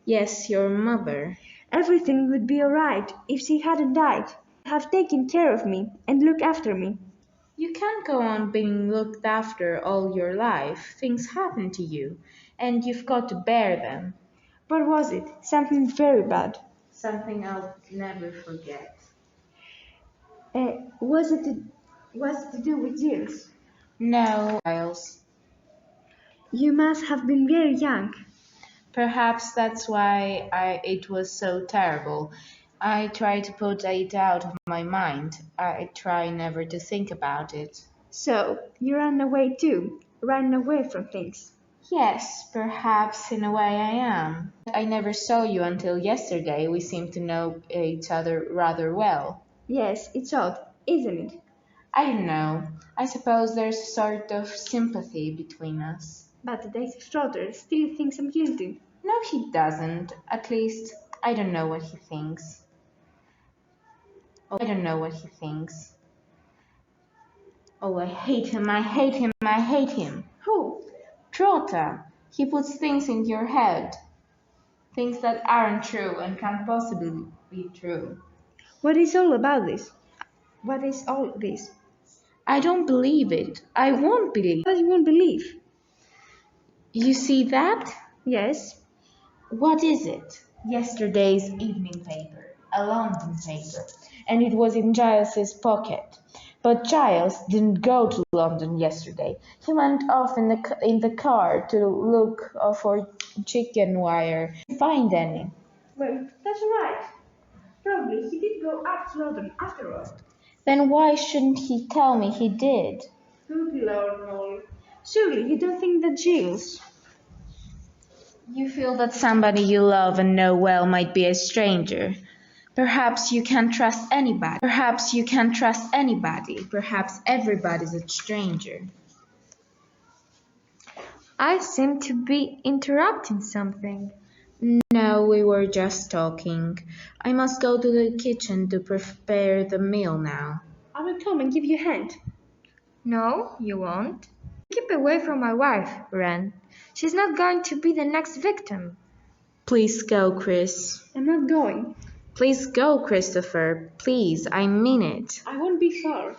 [SPEAKER 2] Yes, your mother.
[SPEAKER 8] Everything would be all right if she hadn't died. Have taken care of me and looked after me.
[SPEAKER 2] You can't go on being looked after all your life. Things happen to you, and you've got to bear them.
[SPEAKER 8] What was it? Something very bad.
[SPEAKER 2] Something I'll never forget.
[SPEAKER 8] Was it to do with Giles?
[SPEAKER 2] No, Giles.
[SPEAKER 8] You must have been very young.
[SPEAKER 2] Perhaps that's why it was so terrible. I try to put it out of my mind. I try never to think about it.
[SPEAKER 8] So, you ran away too? Ran away from things?
[SPEAKER 2] Yes, perhaps in a way I am. I never saw you until yesterday. We seem to know each other rather well.
[SPEAKER 8] Yes, it's odd, isn't it?
[SPEAKER 2] I don't know. I suppose there's a sort of sympathy between us.
[SPEAKER 8] But the Daisy Trotter still thinks I'm guilty.
[SPEAKER 2] No, he doesn't. At least, I don't know what he thinks. Oh, I don't know what he thinks. Oh, I hate him, I hate him, I hate him.
[SPEAKER 8] Who?
[SPEAKER 2] Trotter. He puts things in your head. Things that aren't true and can't possibly be true.
[SPEAKER 8] What is all about this? What is all this?
[SPEAKER 2] I don't believe it. I won't believe.
[SPEAKER 8] What you won't believe?
[SPEAKER 2] You see that?
[SPEAKER 8] Yes.
[SPEAKER 2] What is it? Yesterday's evening paper, a London paper, and it was in Giles's pocket. But Giles didn't go to London yesterday. He went off in the car to look for chicken wire. Didn't find any.
[SPEAKER 8] Well, that's all right. Probably he did go up to London after all.
[SPEAKER 2] Then why shouldn't he tell me he did?
[SPEAKER 8] Good Lord, Noel. Surely you don't think that Giles...
[SPEAKER 2] You feel that somebody you love and know well might be a stranger. Perhaps you can't trust anybody. Perhaps you can't trust anybody. Perhaps everybody's a stranger.
[SPEAKER 8] I seem to be interrupting something.
[SPEAKER 2] No, we were just talking. I must go to the kitchen to prepare the meal now.
[SPEAKER 8] I will come and give you a hand. No, you won't. Keep away from my wife, Wren. She's not going to be the next victim.
[SPEAKER 2] Please go, Chris.
[SPEAKER 8] I'm not going.
[SPEAKER 2] Please go, Christopher. Please, I mean it.
[SPEAKER 8] I won't be far.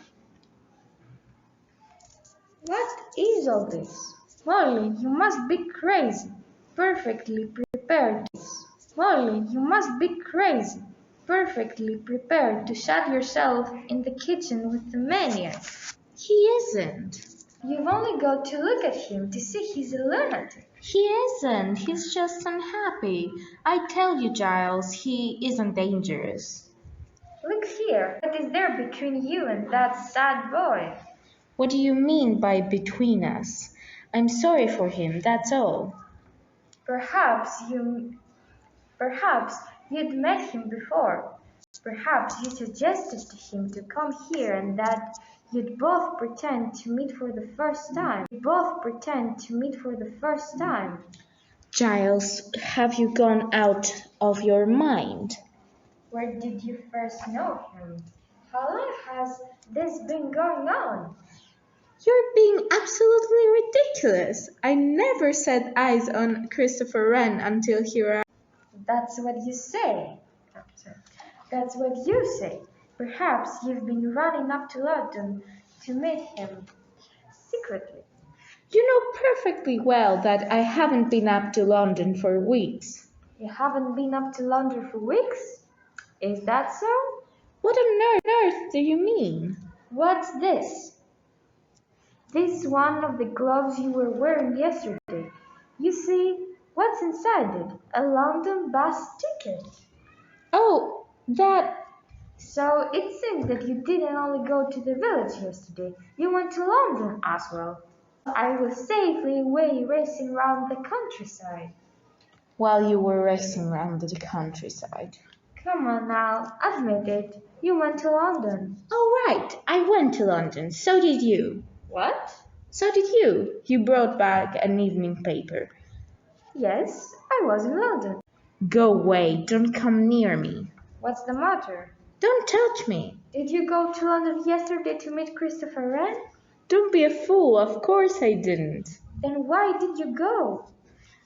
[SPEAKER 8] What is all this? Molly, you must be crazy. Perfectly prepared. Molly, you must be crazy. Perfectly prepared to shut yourself in the kitchen with the maniac.
[SPEAKER 2] He isn't.
[SPEAKER 8] You've only got to look at him to see he's a lunatic.
[SPEAKER 2] He isn't. He's just unhappy. I tell you, Giles, he isn't dangerous.
[SPEAKER 8] Look here. What is there between you and that sad boy?
[SPEAKER 2] What do you mean by between us? I'm sorry for him, that's all.
[SPEAKER 8] Perhaps you'd met him before. Perhaps you suggested to him to come here and that you'd both pretend to meet for the first time.
[SPEAKER 2] Giles, have you gone out of your mind?
[SPEAKER 8] Where did you first know him? How long has this been going on?
[SPEAKER 2] You're being absolutely ridiculous. I never set eyes on Christopher Wren until he arrived.
[SPEAKER 8] That's what you say. That's what you say. Perhaps you've been running up to London to meet him secretly.
[SPEAKER 2] You know perfectly well that I haven't been up to London for weeks.
[SPEAKER 8] You haven't been up to London for weeks? Is that so?
[SPEAKER 2] What on earth do you mean?
[SPEAKER 8] What's this? This is one of the gloves you were wearing yesterday. You see, what's inside it? A London bus ticket.
[SPEAKER 2] Oh, that...
[SPEAKER 8] So it seems that you didn't only go to the village yesterday, you went to London as well. I was safely away racing round the countryside.
[SPEAKER 2] While you were racing around the countryside.
[SPEAKER 8] Come on now, admit it. You went to London.
[SPEAKER 2] Oh, right, I went to London. So did you.
[SPEAKER 8] What?
[SPEAKER 2] So did you. You brought back an evening paper.
[SPEAKER 8] Yes, I was in London.
[SPEAKER 2] Go away. Don't come near me.
[SPEAKER 8] What's the matter?
[SPEAKER 2] Don't touch me.
[SPEAKER 8] Did you go to London yesterday to meet Christopher Wren?
[SPEAKER 2] Don't be a fool. Of course I didn't.
[SPEAKER 8] Then why did you go?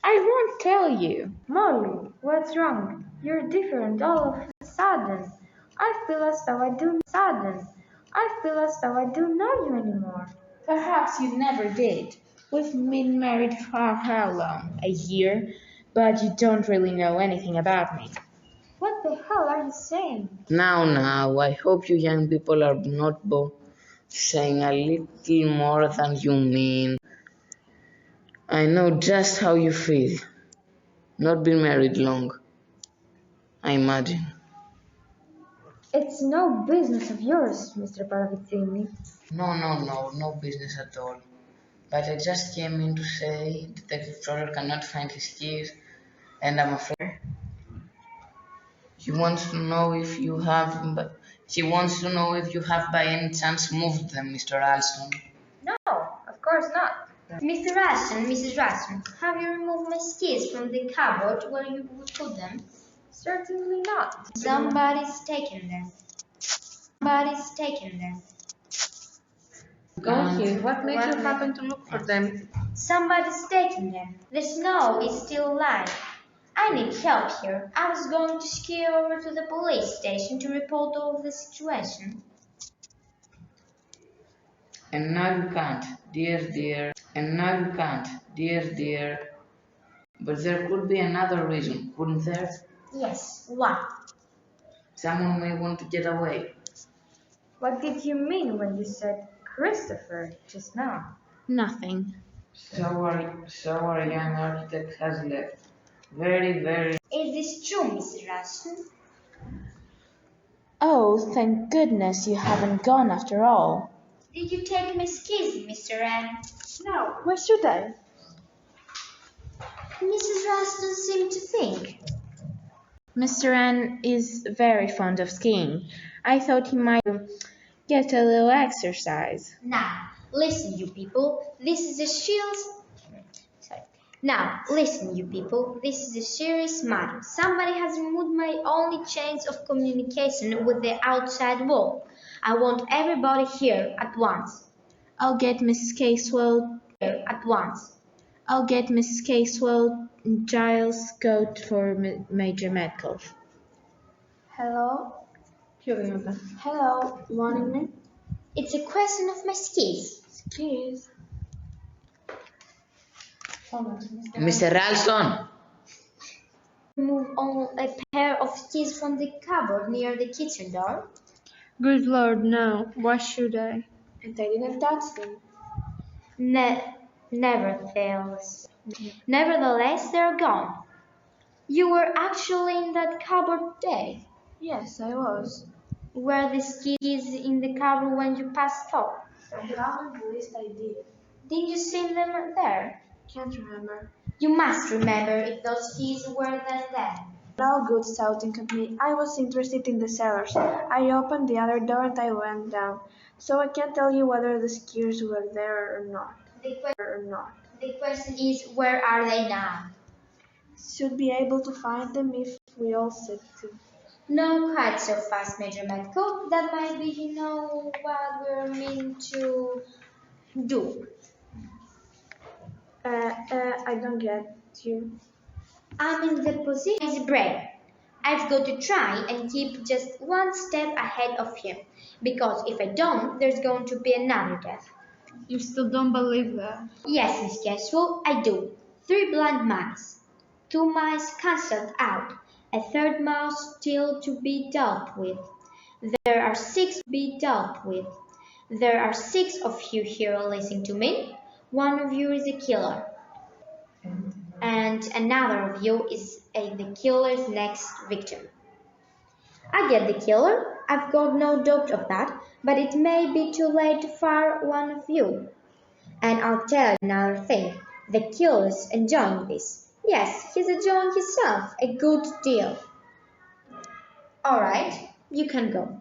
[SPEAKER 2] I won't tell you.
[SPEAKER 8] Molly, what's wrong? You're different all of a sudden. I feel as though I don't know you anymore.
[SPEAKER 2] Perhaps you never did. We've been married for how long? A year? But you don't really know anything about me.
[SPEAKER 8] What the hell are you saying?
[SPEAKER 6] Now, I hope you young people are not both saying a little more than you mean. I know just how you feel. Not been married long, I imagine.
[SPEAKER 8] It's no business of yours, Mr. Paravicini.
[SPEAKER 6] No business at all. But I just came in to say Detective Troller cannot find his keys, and I'm afraid he wants to know if you have by any chance moved them, Mr. Alston.
[SPEAKER 8] No, of course not.
[SPEAKER 9] Mr. Ralston, Mrs. Ralston, have you removed my skis from the cupboard where you would put them?
[SPEAKER 8] Certainly not.
[SPEAKER 9] Somebody's taken them.
[SPEAKER 1] Go here. What made you happen to look for them?
[SPEAKER 9] Somebody's taken them. The snow is still alive. I need help here. I was going to ski over to the police station to report all the situation.
[SPEAKER 6] And now you can't, dear. And now you can't, dear. But there could be another reason, couldn't there?
[SPEAKER 9] Yes, what?
[SPEAKER 6] Someone may want to get away.
[SPEAKER 8] What did you mean when you said Christopher just now?
[SPEAKER 2] Nothing.
[SPEAKER 6] So our young architect has left. Very.
[SPEAKER 9] Is this true, Mr. Ralston?
[SPEAKER 2] Oh, thank goodness you haven't gone after all.
[SPEAKER 9] Did you take my skis, Mr. Wren?
[SPEAKER 7] No, why should I?
[SPEAKER 9] Mrs. Ralston seemed to think.
[SPEAKER 2] Mr. N is very fond of skiing. I thought he might get a little exercise.
[SPEAKER 9] Now, listen, you people. This is a serious matter. Somebody has removed my only chains of communication with the outside world. I want everybody here at once.
[SPEAKER 2] I'll get Mrs. Caswell.
[SPEAKER 9] Here at once.
[SPEAKER 2] I'll get Mrs. Caswell Giles' coat for Major Metcalf.
[SPEAKER 8] Hello?
[SPEAKER 7] Hello, wanting me?
[SPEAKER 9] It's a question of my skis.
[SPEAKER 7] Skis?
[SPEAKER 6] Mr. Ralston!
[SPEAKER 9] Remove only a pair of skis from the cupboard near the kitchen door.
[SPEAKER 7] Good Lord, no. Why should I?
[SPEAKER 8] And I didn't touch them.
[SPEAKER 9] Nevertheless, they're gone. You were actually in that cupboard today.
[SPEAKER 8] Yes, I was.
[SPEAKER 9] Were the skis in the cupboard when you passed through?
[SPEAKER 8] I haven't, at least I did.
[SPEAKER 9] Did you see them there?
[SPEAKER 8] Can't remember.
[SPEAKER 9] You must remember if those skis were then there.
[SPEAKER 7] No good shouting at me. I was interested in the cellars. I opened the other door and I went down. So I can't tell you whether the skiers were there or not.
[SPEAKER 9] The question is, where are they now?
[SPEAKER 7] Should be able to find them if we all set to.
[SPEAKER 9] No, quite so fast, Major Metcalf. That might be, what we're meaning to do.
[SPEAKER 7] I don't get you.
[SPEAKER 9] I'm in the position is brave. I've got to try and keep just one step ahead of him, because if I don't, there's going to be another death.
[SPEAKER 7] You still don't believe that?
[SPEAKER 9] Yes, Miss Caswell, I do. 3 blind mice. 2 mice cancelled out. A third mouse still to be dealt with. There are six to be dealt with. There are six of you here listening to me. One of you is a killer, and another of you is the killer's next victim. I get the killer, I've got no doubt of that, but it may be too late to fire one of you. And I'll tell you another thing, the killer's enjoying this. Yes, he's enjoying himself a good deal. Alright, you can go.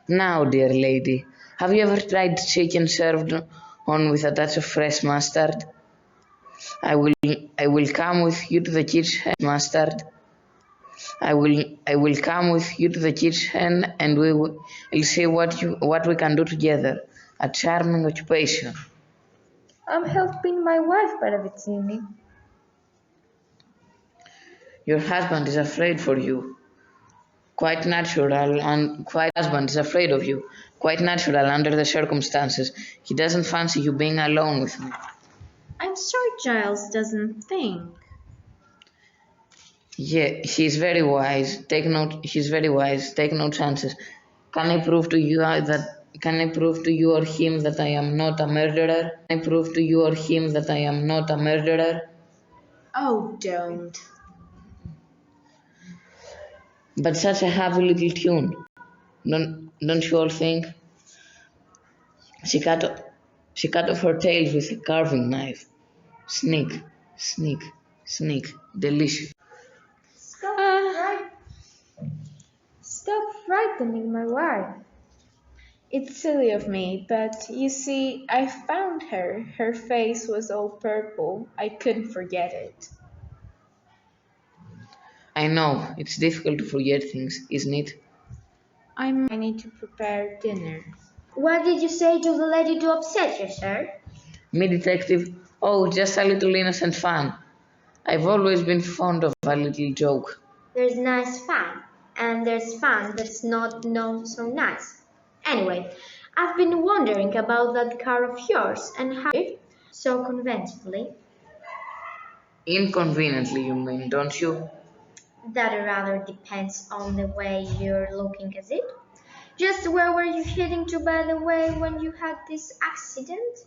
[SPEAKER 6] Now, dear lady, have you ever tried chicken served on with a touch of fresh mustard? I will come with you to the kitchen, mustard. I will come with you to the kitchen and we'll see what we can do together. A charming occupation.
[SPEAKER 8] I'm helping my wife, Paravicini.
[SPEAKER 6] Your husband is afraid for you. Quite natural, and husband is afraid of you. Quite natural under the circumstances. He doesn't fancy you being alone with me.
[SPEAKER 2] I'm sure Giles doesn't think.
[SPEAKER 6] Yeah, he's very wise. He's very wise. Take no chances. Can I prove to you or him that I am not a murderer? Can I prove to you or him that I am not a murderer?
[SPEAKER 2] Oh, don't.
[SPEAKER 6] But such a happy little tune. Don't you all think? She cut off her tail with a carving knife. Sneak, sneak, sneak. Delicious.
[SPEAKER 8] Stop frightening my wife.
[SPEAKER 7] It's silly of me, but you see, I found her. Her face was all purple. I couldn't forget it.
[SPEAKER 6] I know, it's difficult to forget things, isn't it?
[SPEAKER 7] I need to prepare dinner.
[SPEAKER 9] What did you say to the lady to upset you, sir?
[SPEAKER 6] Me, detective? Oh, just a little innocent fun. I've always been fond of a little joke.
[SPEAKER 9] There's nice fun, and there's fun that's not so nice. Anyway, I've been wondering about that car of yours and how it so conveniently.
[SPEAKER 6] Inconveniently, you mean, don't you?
[SPEAKER 9] That rather depends on the way you're looking at it. Just where were you heading to, by the way, when you had this accident?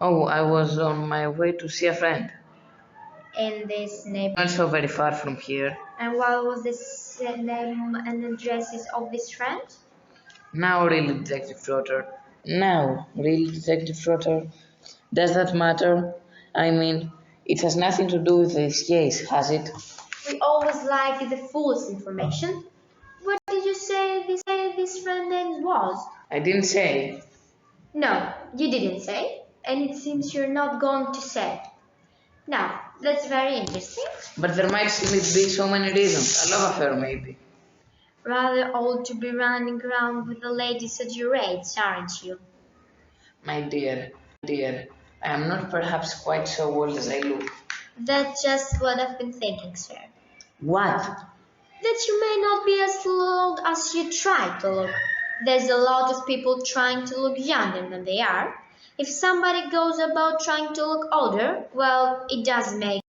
[SPEAKER 6] Oh, I was on my way to see a friend.
[SPEAKER 9] In this neighborhood.
[SPEAKER 6] Not so very far from here.
[SPEAKER 9] And what was the name and addresses of this friend?
[SPEAKER 6] Now, really, Detective Trotter. Does that matter? I mean, it has nothing to do with this case, has it?
[SPEAKER 9] We always like the fullest information. What did you say this friend name was?
[SPEAKER 6] I didn't say.
[SPEAKER 9] No, you didn't say, and it seems you're not going to say. Now, that's very interesting.
[SPEAKER 6] But there might still be so many reasons. A love affair, maybe.
[SPEAKER 9] Rather old to be running around with the ladies at your age, aren't you?
[SPEAKER 6] My dear, I am not perhaps quite so old as I look.
[SPEAKER 9] That's just what I've been thinking, sir.
[SPEAKER 6] What?
[SPEAKER 9] That you may not be as old as you try to look. There's a lot of people trying to look younger than they are. If somebody goes about trying to look older, well, it does make